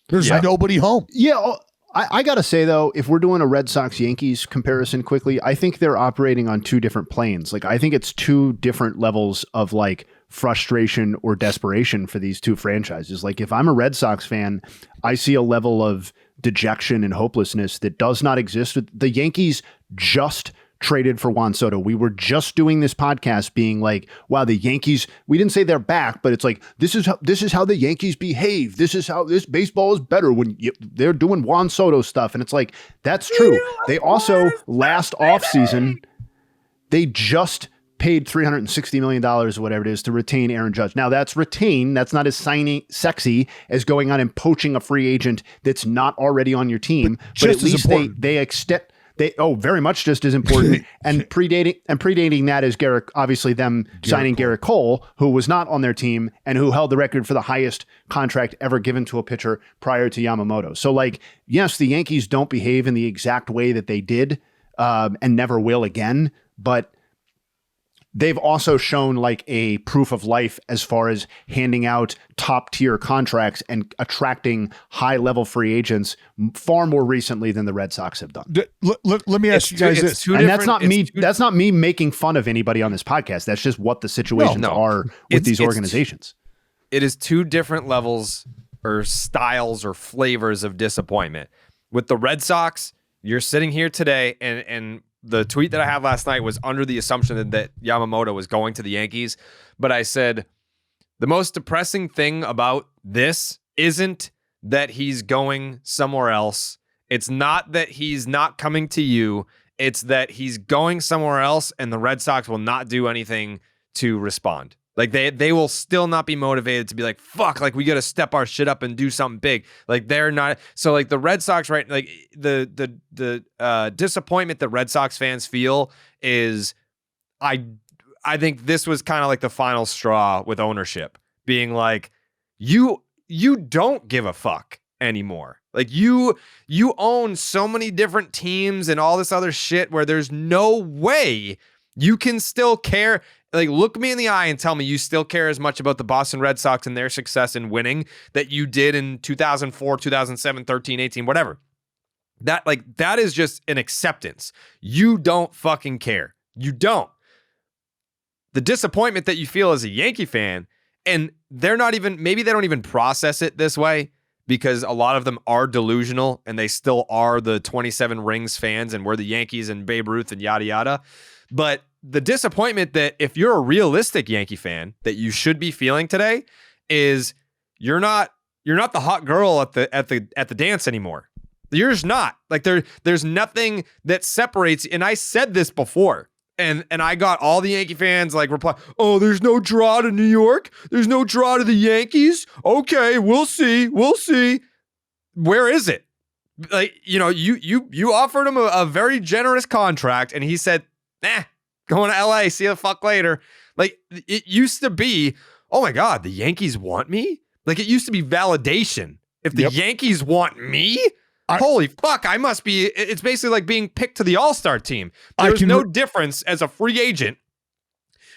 There's nobody home.
Yeah, I got to say, though, if we're doing a Red Sox-Yankees comparison quickly, I think they're operating on two different planes. Like, I think it's two different levels of, like, frustration or desperation for these two franchises. Like, if I'm a Red Sox fan, I see a level of dejection and hopelessness that does not exist. The Yankees just traded for Juan Soto. We were just doing this podcast being like, wow, the Yankees, we didn't say they're back, but it's like, this is how the Yankees behave. This is how this baseball is better when they're doing Juan Soto stuff. And it's like, that's true. They also last offseason, they just paid $360 million or whatever it is to retain Aaron Judge. Now that's retain. That's not as sexy as going on and poaching a free agent that's not already on your team. But at least they extend. Very much just as important. And predating that is signing Garrett Cole, who was not on their team and who held the record for the highest contract ever given to a pitcher prior to Yamamoto. So, like, yes, the Yankees don't behave in the exact way that they did and never will again, but they've also shown like a proof of life as far as handing out top tier contracts and attracting high level free agents far more recently than the Red Sox have done.
Let me ask you guys this.
And that's not me. That's not me making fun of anybody on this podcast. That's just what the situations are with these organizations.
It is two different levels or styles or flavors of disappointment. With the Red Sox, you're sitting here today and the tweet that I had last night was under the assumption that Yamamoto was going to the Yankees. But I said, the most depressing thing about this isn't that he's going somewhere else. It's not that he's not coming to you. It's that he's going somewhere else and the Red Sox will not do anything to respond. Like they will still not be motivated to be like, fuck, like we got to step our shit up and do something big. Like they're not. So like the Red Sox, right? Like the disappointment that Red Sox fans feel is, I think this was kind of like the final straw with ownership being like, you don't give a fuck anymore. Like you own so many different teams and all this other shit where there's no way you can still care. Like, look me in the eye and tell me you still care as much about the Boston Red Sox and their success in winning that you did in 2004, 2007, 13, 18, whatever. That is just an acceptance. You don't fucking care. You don't. The disappointment that you feel as a Yankee fan, and maybe they don't even process it this way because a lot of them are delusional and they still are the 27 rings fans and we're the Yankees and Babe Ruth and yada, yada. But the disappointment that if you're a realistic Yankee fan that you should be feeling today is you're not the hot girl at the dance anymore. You're just not. Like there's nothing that separates. And I said this before, and I got all the Yankee fans like reply, "Oh, there's no draw to New York. There's no draw to the Yankees. Okay, we'll see. We'll see. Where is it? Like, you know, you offered him a very generous contract, and he said, nah. Going to LA, see you the fuck later. Like, it used to be, oh my God, the Yankees want me? Like, it used to be validation. If the Yankees want me, holy fuck, I must be, it's basically like being picked to the All-Star team. There's no difference as a free agent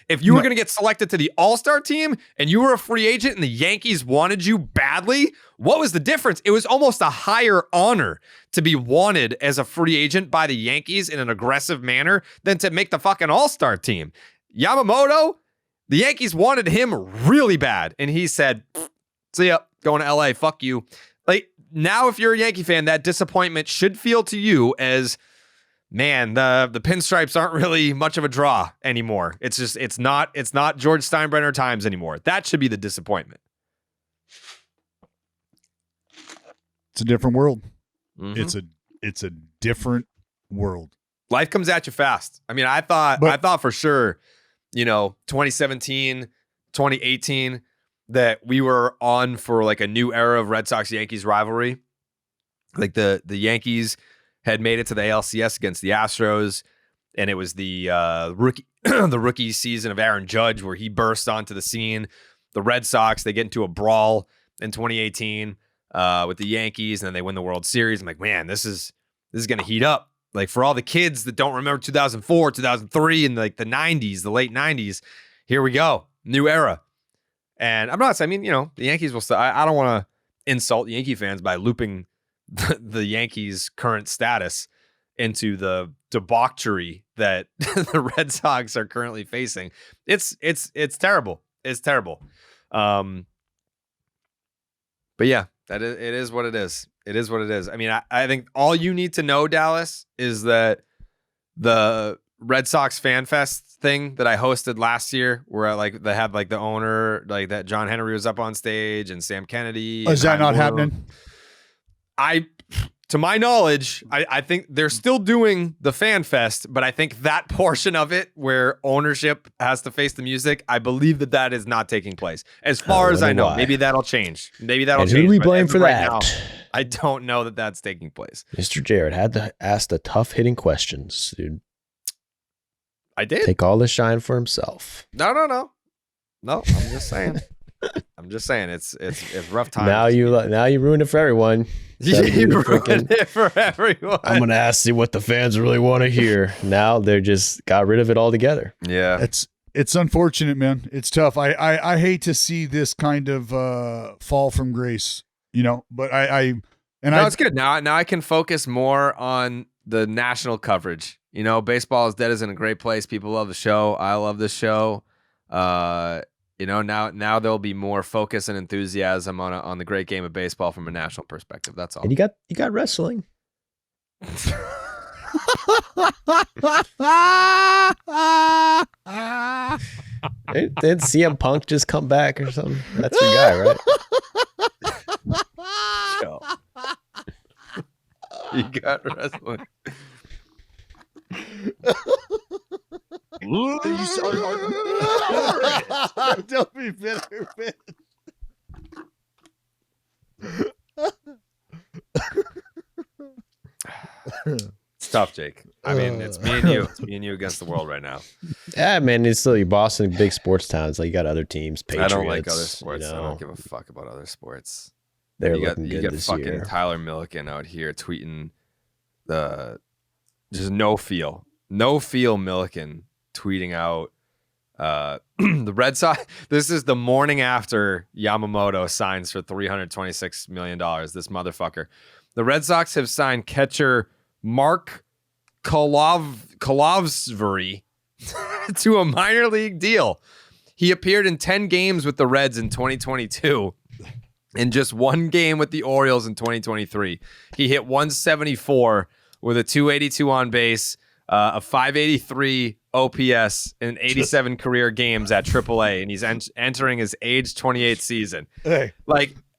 If you were going to get selected to the All-Star team and you were a free agent and the Yankees wanted you badly, what was the difference? It was almost a higher honor to be wanted as a free agent by the Yankees in an aggressive manner than to make the fucking All-Star team. Yamamoto, the Yankees wanted him really bad, and he said, see ya, going to LA, fuck you. Like, now if you're a Yankee fan, that disappointment should feel to you as, man, the pinstripes aren't really much of a draw anymore. It's not George Steinbrenner times anymore. That should be the disappointment.
It's a different world.
Mm-hmm.
It's a different world.
Life comes at you fast. I mean, I thought for sure, 2017, 2018, that we were on for like a new era of Red Sox-Yankees rivalry. Like the Yankees had made it to the ALCS against the Astros, and it was the rookie season of Aaron Judge where he burst onto the scene. The Red Sox, they get into a brawl in 2018 with the Yankees, and then they win the World Series. I'm like, man, this is going to heat up. Like, for all the kids that don't remember 2004, 2003, and like the 90s, the late 90s, here we go. New era. And I'm not, I mean, the Yankees will still, I don't want to insult Yankee fans by looping the Yankees' current status into the debauchery that the Red Sox are currently facing. It's terrible. It's terrible. But yeah, it is what it is. It is what it is. I mean, I think all you need to know, Dallas, is that the Red Sox Fan Fest thing that I hosted last year, where they had like the owner, like that John Henry was up on stage and Sam Kennedy.
Is that not happening?
To my knowledge, I think they're still doing the Fan Fest, but I think that portion of it where ownership has to face the music, I believe that is not taking place. As far as I know, maybe that'll change. Maybe that'll change.
Who do we blame for that?
Now, I don't know that that's taking place.
Mr. Jarrett had to ask the tough hitting questions, dude.
I did.
Take all the shine for himself.
No. I'm just saying. It's rough times.
Now you ruined it for everyone.
You ruined it for everyone.
I'm gonna ask you what the fans really want to hear. Now they're just got rid of it altogether.
Yeah,
it's unfortunate, man. It's tough. I hate to see this kind of fall from grace, But it's
good. Now I can focus more on the national coverage. Baseball is Dead is in a great place. People love the show. I love this show. Now there'll be more focus and enthusiasm on the great game of baseball from a national perspective. That's all.
And you got wrestling. Did CM Punk just come back or something? That's your guy, right?
You got wrestling.
Don't be bitter, man.
It's tough, Jake. I mean, it's me and you. It's me and you against the world right now.
Yeah, man. It's still Boston, big sports town. It's like you got other teams. Patriots,
I don't like other sports. I don't give a fuck about other sports.
They're
you
looking good this
fucking
year.
Tyler Milliken out here tweeting just no feel Milliken tweeting out the Red Sox. This is the morning after Yamamoto signs for $326 million. This motherfucker. The Red Sox have signed catcher Mark Kolovsvary to a minor league deal. He appeared in 10 games with the Reds in 2022 and just one game with the Orioles in 2023. He hit 174 with a 282 on base, a 583 OPS in 87 career games at AAA, and he's entering his age 28 season.
Hey,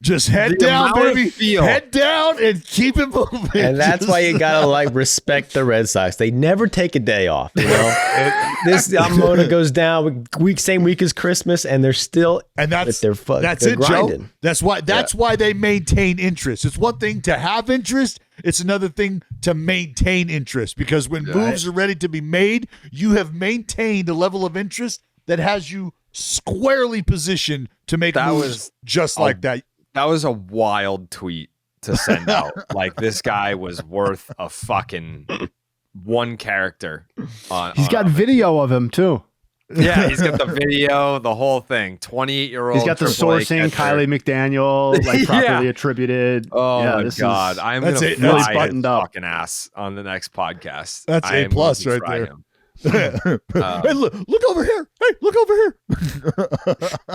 just head down, baby. Head down and keep it moving.
And that's why you gotta respect the Red Sox. They never take a day off. This Yamamoto goes down same week as Christmas, and they're still
that's
they're grinding.
Joe. That's why they maintain interest. It's one thing to have interest. It's another thing to maintain interest, because when moves are ready to be made, you have maintained a level of interest that has you squarely positioned to make moves just like that.
That was a wild tweet to send out. Like, this guy was worth a fucking one character.
He's got video of him too.
Yeah, he's got the video, the whole thing. 28-year-old.
He's got the sourcing, Kylie McDaniel, like properly
Yeah.
attributed.
Oh
yeah,
my
this
God!
is
I'm
That's
gonna
it.
fry
That's
his
buttoned up.
fucking ass on the next podcast.
That's
I
A
am
plus
going to
right
fry
there.
him.
Hey, look over here. Hey, look over here.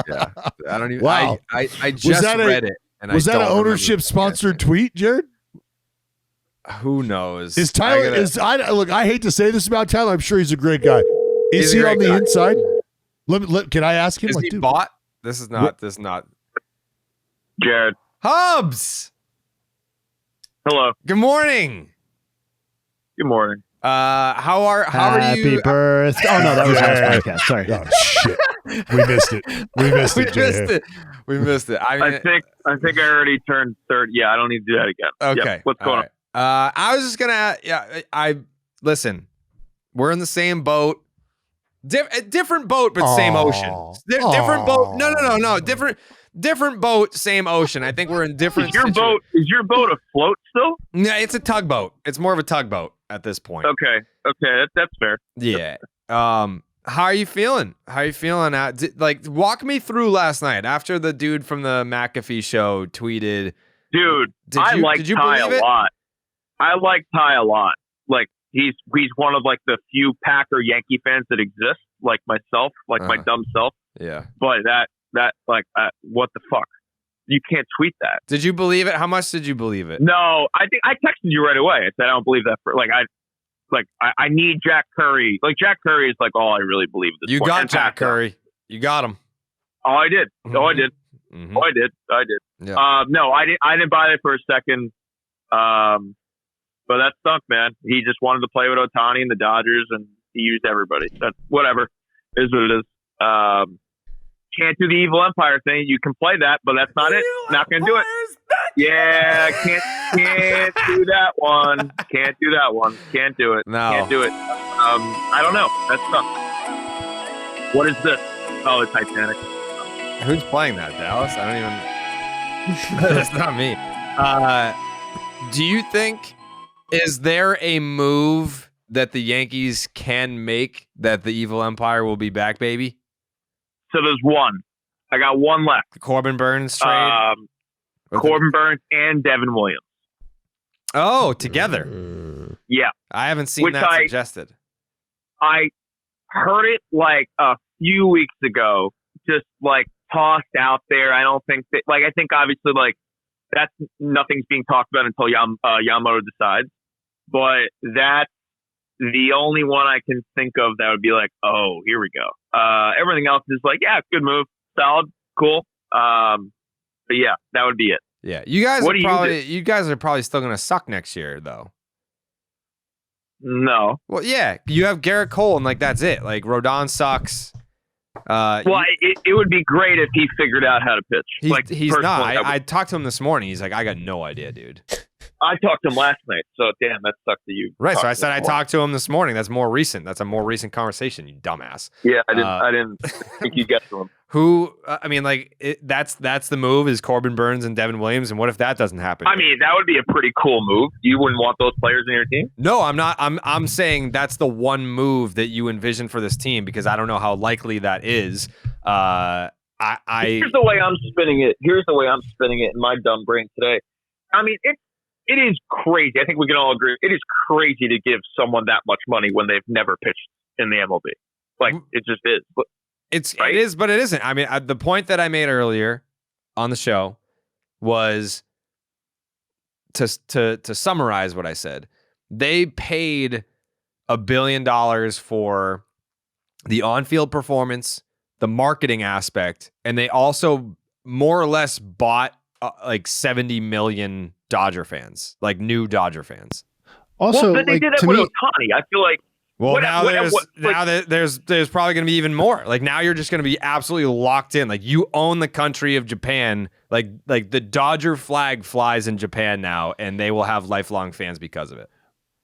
Yeah, I don't even.
Wow.
I just
that a-
read it, and
Was
I
that
don't
an
remember
ownership
the
sponsored
podcast
tweet, Jared?
name. Who knows?
Is Tyler? Look? I hate to say this about Tyler. I'm sure he's a great guy. Is
He's a
he
great
on the
guy.
inside? Can I ask him?
Is
Like,
he
dude,
bought? This is not. This is not.
Jared.
Hubs.
Hello.
Good morning.
Good morning.
How are
happy
you?
birthday. Oh no, that was last
Yeah.
podcast. Sorry.
oh shit, we missed it. We missed
We
it. Jay.
missed it. We missed it. I mean,
I think I already turned 30. Yeah, I don't need to do that again.
okay.
Yep. What's going on?
I was just gonna. Yeah. I listen. We're in the same boat. Different boat, but same ocean. Different boat. No. Different boat, same ocean. I think we're in different.
Is your boat afloat still?
Yeah, it's a tugboat. It's more of a tugboat at this point.
Okay. That's fair.
Yeah. How are you feeling? Walk me through last night after the dude from the McAfee show tweeted.
Dude, I like Ty a lot. I like Ty a lot. Like he's one of like the few Packer Yankee fans that exist, like myself, like my dumb self.
Yeah.
But what the fuck? You can't tweet that.
Did you believe it? How much did you believe it?
No, I think I texted you right away. I said I don't believe that. I need Jack Curry. Like Jack Curry is like all I really believe at this
You
point.
got
And
Jack
Pascal.
Curry. You got him.
Oh, I did. Oh, I did.
Mhm.
Oh, I did.
Yeah.
No, I didn't buy it for a second. But that stunk, man. He just wanted to play with Ohtani and the Dodgers, and he used everybody. That's whatever. Is what it is. Can't do the evil empire thing. You can play that, but that's not it. Not gonna do it. Yeah, can't do that one. Can't do that one. Can't do it.
No.
Can't do it. I don't know. That's tough. What is this? Oh, it's Titanic.
Who's playing that, Dallas? I don't even. That's not me. Do you think, is there a move that the Yankees can make that the evil empire will be back, baby?
So there's one. I got one left.
The Corbin Burns trade?
Corbin Burns and Devin Williams.
Oh, together.
Yeah.
I haven't seen
Which
that suggested.
I heard it like a few weeks ago, just like tossed out there. I don't think that, I think obviously nothing's being talked about until Yamamoto decides. But that's the only one I can think of that would be like, oh, here we go. Everything else is like, yeah, good move, solid, cool. But yeah, that would be it.
Yeah, you guys
What
are
do you
probably you guys are probably still gonna suck next year, though.
No.
Well, yeah, you have Garrett Cole, and that's it. Like Rodon sucks.
It would be great if he figured out how to pitch.
He's not.
personally,
I talked to him this morning. He's like, I got no idea, dude.
I talked to him last night, so damn, that sucks to you.
Right. So I
talked
said
to
I
him.
talked to him this morning. That's more recent. That's a more recent conversation. You dumbass.
Yeah, I didn't think you get to him.
Who? I mean, that's the move is Corbin Burns and Devin Williams. And what if that doesn't happen?
I mean, that would be a pretty cool move. You wouldn't want those players in your team?
No, I'm not. I'm saying that's the one move that you envision for this team because I don't know how likely that is.
Here's the way I'm spinning it. In my dumb brain today. I mean, it is crazy. I think we can all agree. It is crazy to give someone that much money when they've never pitched in the MLB. It just is. But,
It is, but it isn't. I mean, the point that I made earlier on the show was to summarize what I said. They paid $1 billion for the on-field performance, the marketing aspect, and they also more or less bought 70 million Dodger fans, new Dodger fans.
Also,
they did that
to
with
me,
Ohtani. I feel like.
Well, there's probably going to be even more. Now you're just going to be absolutely locked in. You own the country of Japan. Like the Dodger flag flies in Japan now, and they will have lifelong fans because of it.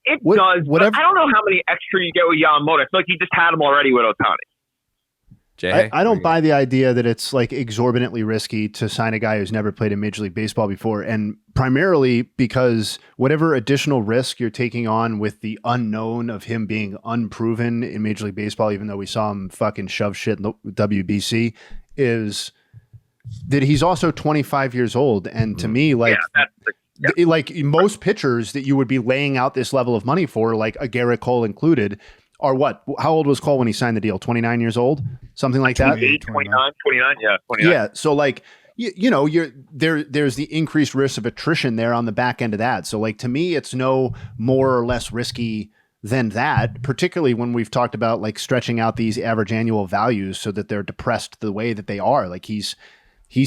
It does. But I don't know how many extra you get with Yamamoto. I feel like you just had him already with Ohtani.
Jay,
I don't buy the idea that it's like exorbitantly risky to sign a guy who's never played in Major League Baseball before. And primarily because whatever additional risk you're taking on with the unknown of him being unproven in Major League Baseball, even though we saw him fucking shove shit in the WBC, is that he's also 25 years old. And to me, like, like most pitchers that you would be laying out this level of money for, like a Garrett Cole included, are what? How old was Cole when he signed the deal? 29 years old? Something like that?
29, 29, yeah, 29.
Yeah. So like, you know, there's the increased risk of attrition there on the back end of that. So like, to me, it's no more or less risky than that, particularly when we've talked about like stretching out these average annual values so that they're depressed the way that they are. Like he's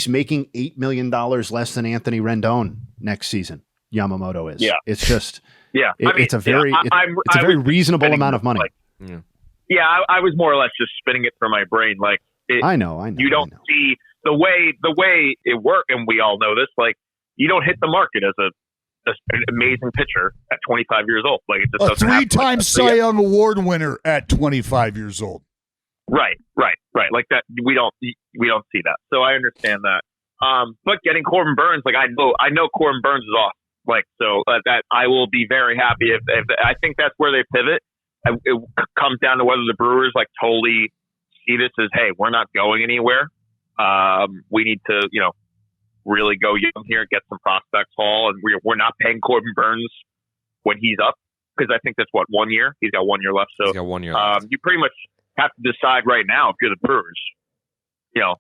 making $8 million less than Anthony Rendon next season. Yamamoto is. Yeah. It's just, it's a very, it's a very reasonable amount of money.
Like, I was more or less just spinning it from my brain. Like,
I know.
You don't see the way it worked, and we all know this. Like, you don't hit the market as an amazing pitcher at 25 years old. Like, it just
a three-time Cy Young Award winner at 25 years old.
Right. Like that, we don't see that. So I understand that. But getting Corbin Burns, like I know Corbin Burns is off. Like, so that I will be very happy if I think that's where they pivot. It comes down to whether the Brewers like totally see this as, hey, we're not going anywhere. We need to, really go young here, get some prospects haul, and we're not paying Corbin Burns when he's up, because I think that's 1 year. He's got 1 year left. So
he's got 1 year left.
You pretty much have to decide right now if you're the Brewers.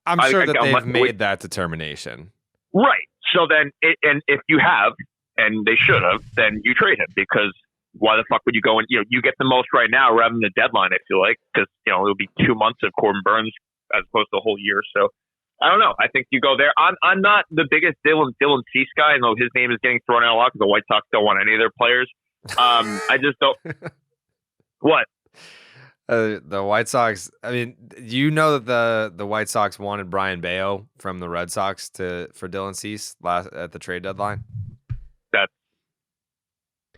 I'm sure that they've made that determination.
Right. So then, and if you have, and they should have, then you trade him, because why the fuck would you go and, you get the most right now rather than the deadline, I feel like, because, it'll be 2 months of Corbin Burns as opposed to a whole year. So I don't know. I think you go there. I'm not the biggest Dylan Cease guy. I know his name is getting thrown out a lot because the White Sox don't want any of their players. I just don't. What?
The White Sox, I mean, that the White Sox wanted Brian Bayo from the Red Sox for Dylan Cease at the trade deadline.
That's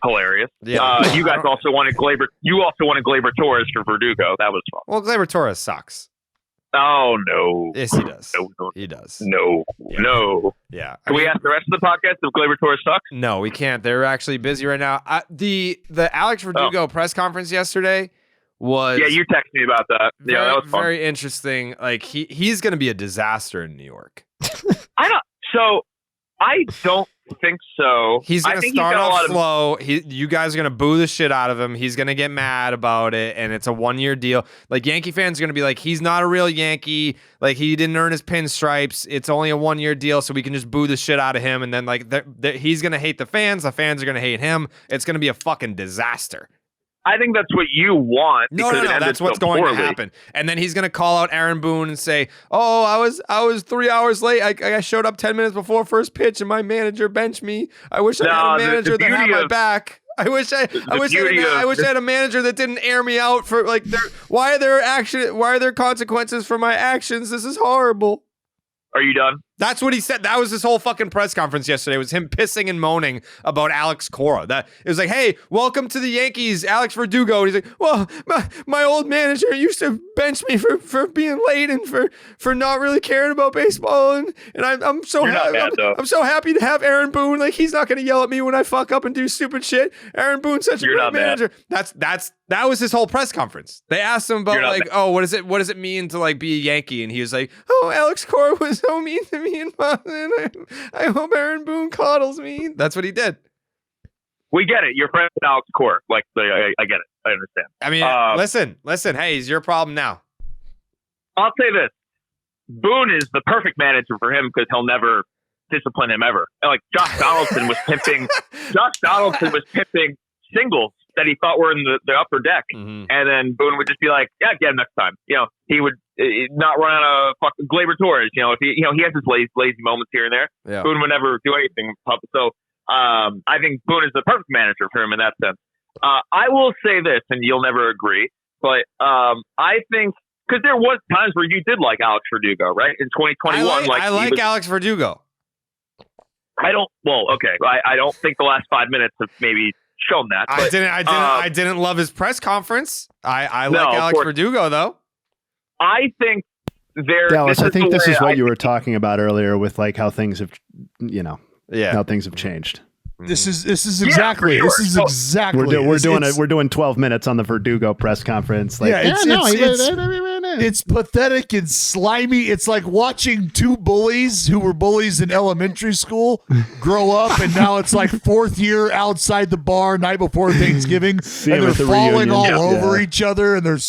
hilarious.
Yeah.
You guys also wanted Gleyber. You also wanted Gleyber Torres for Verdugo. That was fun.
Well, Gleyber Torres sucks.
Oh no.
Yes, he does.
No.
He does.
No.
Yeah.
No.
Yeah.
Can we ask the rest of the podcast if Gleyber Torres sucks?
No, we can't. They're actually busy right now. The Alex Verdugo press conference yesterday was
you texted me about that.
Very,
that was fun.
Very interesting. Like he's going to be a disaster in New York.
I don't think so.
He's going to start off slow. You guys are going to boo the shit out of him. He's going to get mad about it, and it's a 1 year deal. Like Yankee fans are going to be like, he's not a real Yankee. Like he didn't earn his pinstripes. It's only a 1 year deal, so we can just boo the shit out of him. And then like he's going to hate the fans. The fans are going to hate him. It's going to be a fucking disaster.
I think that's what you want.
No, that's what's going to happen. And then he's going to call out Aaron Boone and say, "Oh, I was 3 hours late. I showed up 10 minutes before first pitch, and my manager benched me. I wish I had a manager that had my back. I wish I had a manager that didn't air me out for like why are there consequences for my actions? This is horrible."
Are you done?
That's what he said. That was his whole fucking press conference yesterday. It was him pissing and moaning about Alex Cora. That it was like, "Hey, welcome to the Yankees, Alex Verdugo." And he's like, "Well, my old manager used to bench me for being late and for not really caring about baseball, and I'm so happy to have Aaron Boone. Like he's not going to yell at me when I fuck up and do stupid shit. Aaron Boone's such a great manager." That was his whole press conference. They asked him about like, "Oh, what does it mean to like be a Yankee?" And he was like, "Oh, Alex Cora was so mean to me in Boston. I hope Aaron Boone coddles me." That's what he did.
We get it. You're friends with Alex Cora. Like, I get it. I understand.
I mean, listen. Hey, it's your problem now.
I'll say this: Boone is the perfect manager for him because he'll never discipline him ever. And like Josh Donaldson was pimping. Josh Donaldson was pimping singles that he thought were in the upper deck, and then Boone would just be like, "Yeah, get him next time." He would not run out of fucking Gleyber Torres. If he has his lazy moments here and there. Yeah. Boone would never do anything. So I think Boone is the perfect manager for him in that sense. I will say this, and you'll never agree, but I think because there was times where you did like Alex Verdugo, right? In 2021,
I like Alex Verdugo.
I don't. Well, okay. I don't think the last 5 minutes have maybe shown that. But,
I didn't love his press conference. I like Alex Verdugo though.
I think
Dallas, I think this is what you were talking about earlier with like how things have, how things have changed.
This is exactly
for sure.
this is exactly
We're doing 12 minutes on the Verdugo press conference. Like,
it's pathetic and slimy. It's like watching two bullies who were bullies in elementary school grow up, and now it's like fourth year outside the bar night before Thanksgiving, and they're falling all over each other, and they're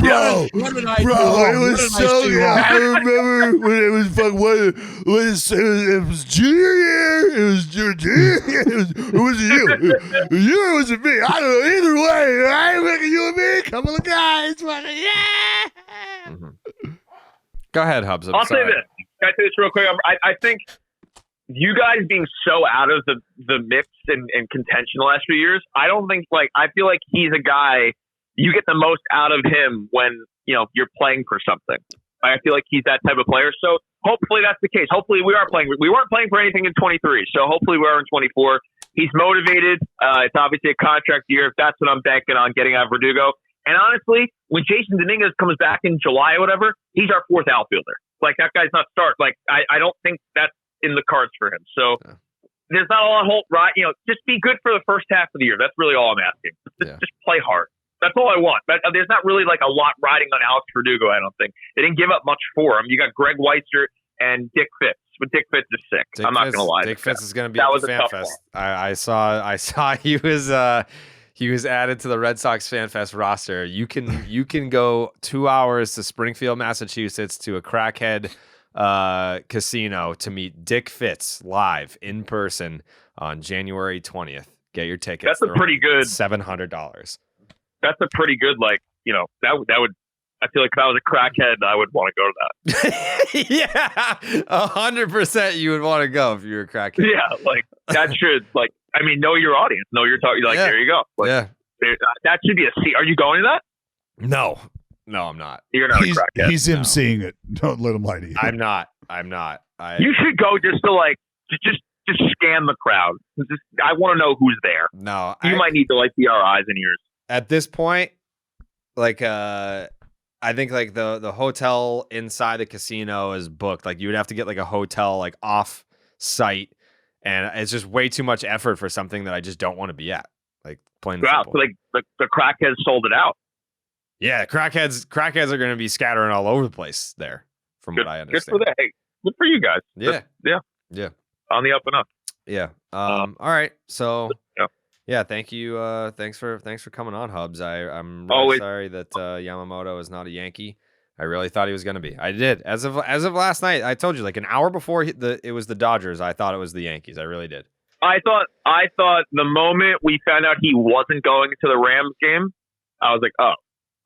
bro, it was so good. I remember when it was it was junior year. It was junior year. It was you. You or was it me? I don't know. Either way, I reckon you and me, a couple of guys.
Go ahead, Hubs.
I'll say this. Can I say this real quick? I think you guys being so out of the mix and contention the last few years, I don't think, I feel like he's a guy, you get the most out of him when, you're playing for something. I feel like he's that type of player. So hopefully that's the case. Hopefully we are playing. We weren't playing for anything in 23. So hopefully we are in 24. He's motivated. It's obviously a contract year. If that's what I'm banking on getting out of Verdugo. And honestly, when Jason Dominguez comes back in July or whatever, he's our fourth outfielder. That guy's not start. I don't think that's in the cards for him. So there's not a lot of hope, right? Just be good for the first half of the year. That's really all I'm asking. Just play hard. That's all I want. But there's not really a lot riding on Alex Verdugo, I don't think. They didn't give up much for him. You got Greg Weitzer and Dick Fitz. But Dick Fitz is sick. I'm not going to lie.
Dick Fitz is going to be at the Fan Fest. I saw he was added to the Red Sox Fan Fest roster. You can go 2 hours to Springfield, Massachusetts to a crackhead casino to meet Dick Fitz live in person on January 20th. Get your tickets.
That's a pretty good
$700.
That's a pretty good, that would, I feel like if I was a crackhead, I would want to go to that.
Yeah, 100% you would want to go if you were a crackhead.
Yeah, that should, know your audience, know your talk. There you go. That should be a seat. Are you going to that?
No, I'm not.
You're not a crackhead.
He's him seeing it. Don't let him lie to you.
I'm not.
You should go just to just scan the crowd. I want to know who's there.
No,
you might need to be our eyes and ears.
At this point, I think the hotel inside the casino is booked. You would have to get a hotel off site, and it's just way too much effort for something that I just don't want to be at. Plain and simple.
So the crackheads sold it out.
Yeah, crackheads are going to be scattering all over the place there, from what I understand.
Good for that. Hey, good for you guys.
Yeah.
Yeah. On the up and up.
Yeah. All right. So. Yeah, thank you. Thanks for coming on, Hubs. I'm really sorry that Yamamoto is not a Yankee. I really thought he was going to be. I did. As of last night, I told you, an hour before it was the Dodgers, I thought it was the Yankees. I really did.
I thought the moment we found out he wasn't going to the Rams game, I was like, oh,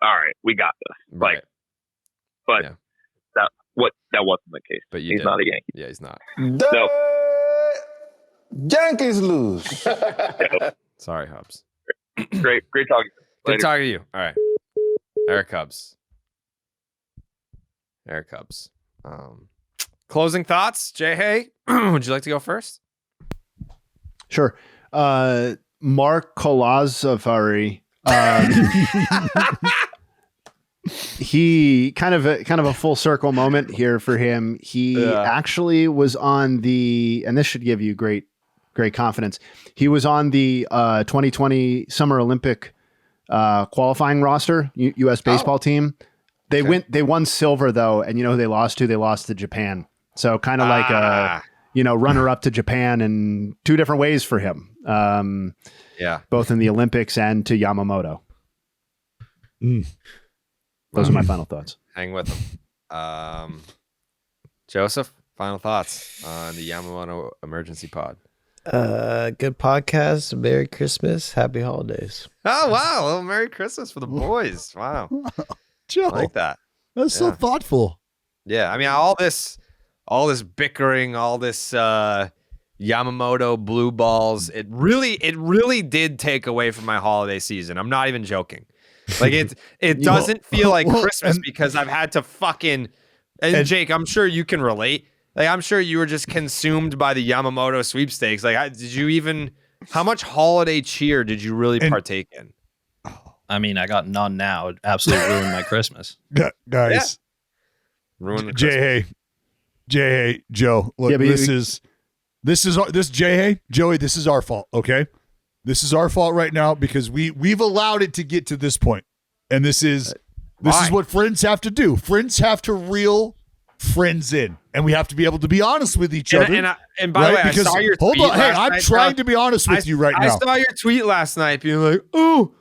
all right, we got this.
Right.
That wasn't the case.
But
he's not a Yankee.
Yeah, he's not.
No. Yankees lose.
Sorry, Hubs.
Great talking.
Good talking to you. All right. Eric Hubs. Closing thoughts, Jay Hay. Would you like to go first?
Sure. Mark Colazavari. He kind of a full circle moment here for him. He actually was on and this should give you great confidence. He was on the 2020 Summer Olympic qualifying roster, U.S. baseball team. They won silver though, and who they lost to? They lost to Japan. So kind of runner up to Japan in two different ways for him. Both in the Olympics and to Yamamoto. Those are my final thoughts.
Hang with them. Joseph, final thoughts on the Yamamoto emergency pod.
Good podcast. Merry Christmas. Happy holidays.
Oh, wow. A little Merry Christmas for the boys. Wow.
Joe,
I like that.
That's so thoughtful.
Yeah. I mean, all this bickering, all this Yamamoto blue balls, it really did take away from my holiday season. I'm not even joking. It doesn't feel like Christmas because I've had to fucking, and Jake, I'm sure you can relate. I'm sure you were just consumed by the Yamamoto sweepstakes. How much holiday cheer did you really partake in?
I mean, I got none now. It absolutely ruined my Christmas.
Guys,
Ruin the
Jay Hay, Joe. Look,
Yeah, but
Jay Hay, Joey. This is our fault. Okay, this is our fault right now because we've allowed it to get to this point, and this is what friends have to do. Friends have to reel friends in, and we have to be able to be honest with each other.
And by the way,
because,
I saw your
hold
tweet
on. Hey,
last
I'm
night,
trying to be honest with you right now.
I saw your tweet last night being like, "Oh,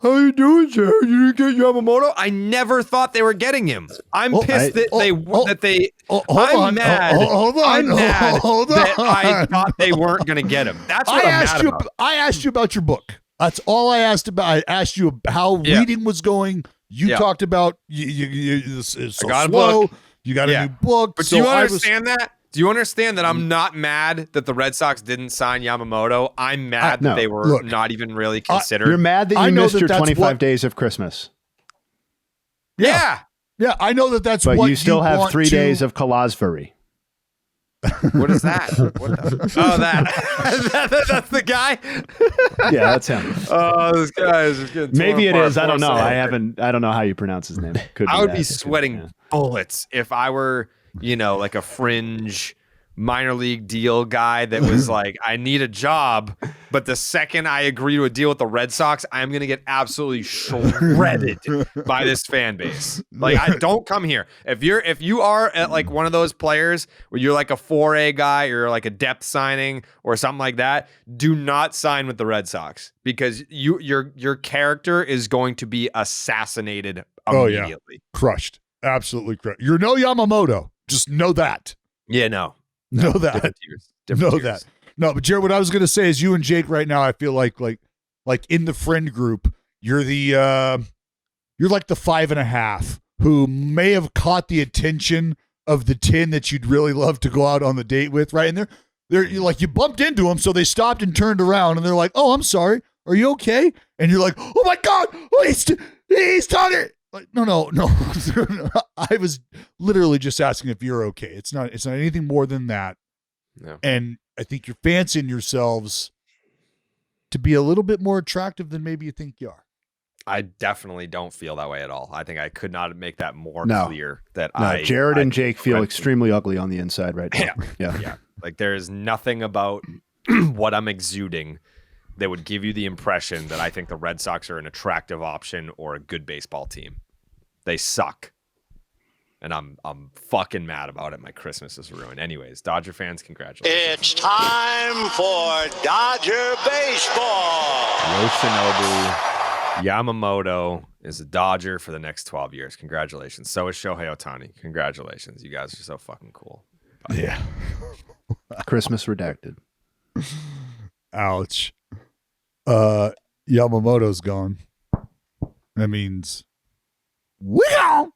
how you doing, Jared? You didn't get Yamamoto." I never thought they were getting him. I'm pissed that they. I'm mad.
Hold on.
I'm mad
Hold on.
that I thought they weren't going to get him. That's what I'm mad about.
I asked you about your book. That's all I asked about. I asked you how reading was going. You talked about it's so
I got
slow.
a book.
You got a new book.
But do you understand that? Do you understand that I'm not mad that the Red Sox didn't sign Yamamoto? I'm mad that they were not even really considered.
You're mad that you missed your 25 days of Christmas.
Yeah, I know that that's
but
what
you still have 3 days
to...
of Kalasvari.
What is that? That's the guy.
Yeah, that's him.
Oh, this guy is just getting
maybe it is. I don't know.
Second.
I don't know how you pronounce his name.
I would be sweating bullets if I were, like a fringe minor league deal guy that was like, I need a job, but the second I agree to a deal with the Red Sox, I'm gonna get absolutely shredded by this fan base. Like, I don't come here. If you are at like one of those players where you're like a 4A guy or like a depth signing or something like that, do not sign with the Red Sox because your character is going to be assassinated immediately.
Crushed. Absolutely crushed. You're no Yamamoto. Just know that.
Yeah, no.
Know that.
Different tiers.
That. No, but Jared, what I was going to say is you and Jake right now, I feel like in the friend group, you're like the 5.5 who may have caught the attention of the 10 that you'd really love to go out on the date with, right? And they're like, you bumped into them, so they stopped and turned around, and they're like, "Oh, I'm sorry. Are you okay?" And you're like, "Oh my God, he's talking." Like, no. I was literally just asking if you're okay. It's not anything more than that.
No.
And I think you're fancying yourselves to be a little bit more attractive than maybe you think you are.
I definitely don't feel that way at all. I think I could not make that more clear that
Jared and Jake feel extremely ugly on the inside right now.
Yeah. Like, there is nothing about what I'm exuding that would give you the impression that I think the Red Sox are an attractive option or a good baseball team. They suck. And I'm fucking mad about it. My Christmas is ruined. Anyways, Dodger fans, congratulations.
It's time for Dodger baseball.
Yoshinobu Yamamoto is a Dodger for the next 12 years. Congratulations. So is Shohei Ohtani. Congratulations. You guys are so fucking cool. Bye.
Yeah.
Christmas redacted.
Ouch. Yamamoto's gone. That means we gone.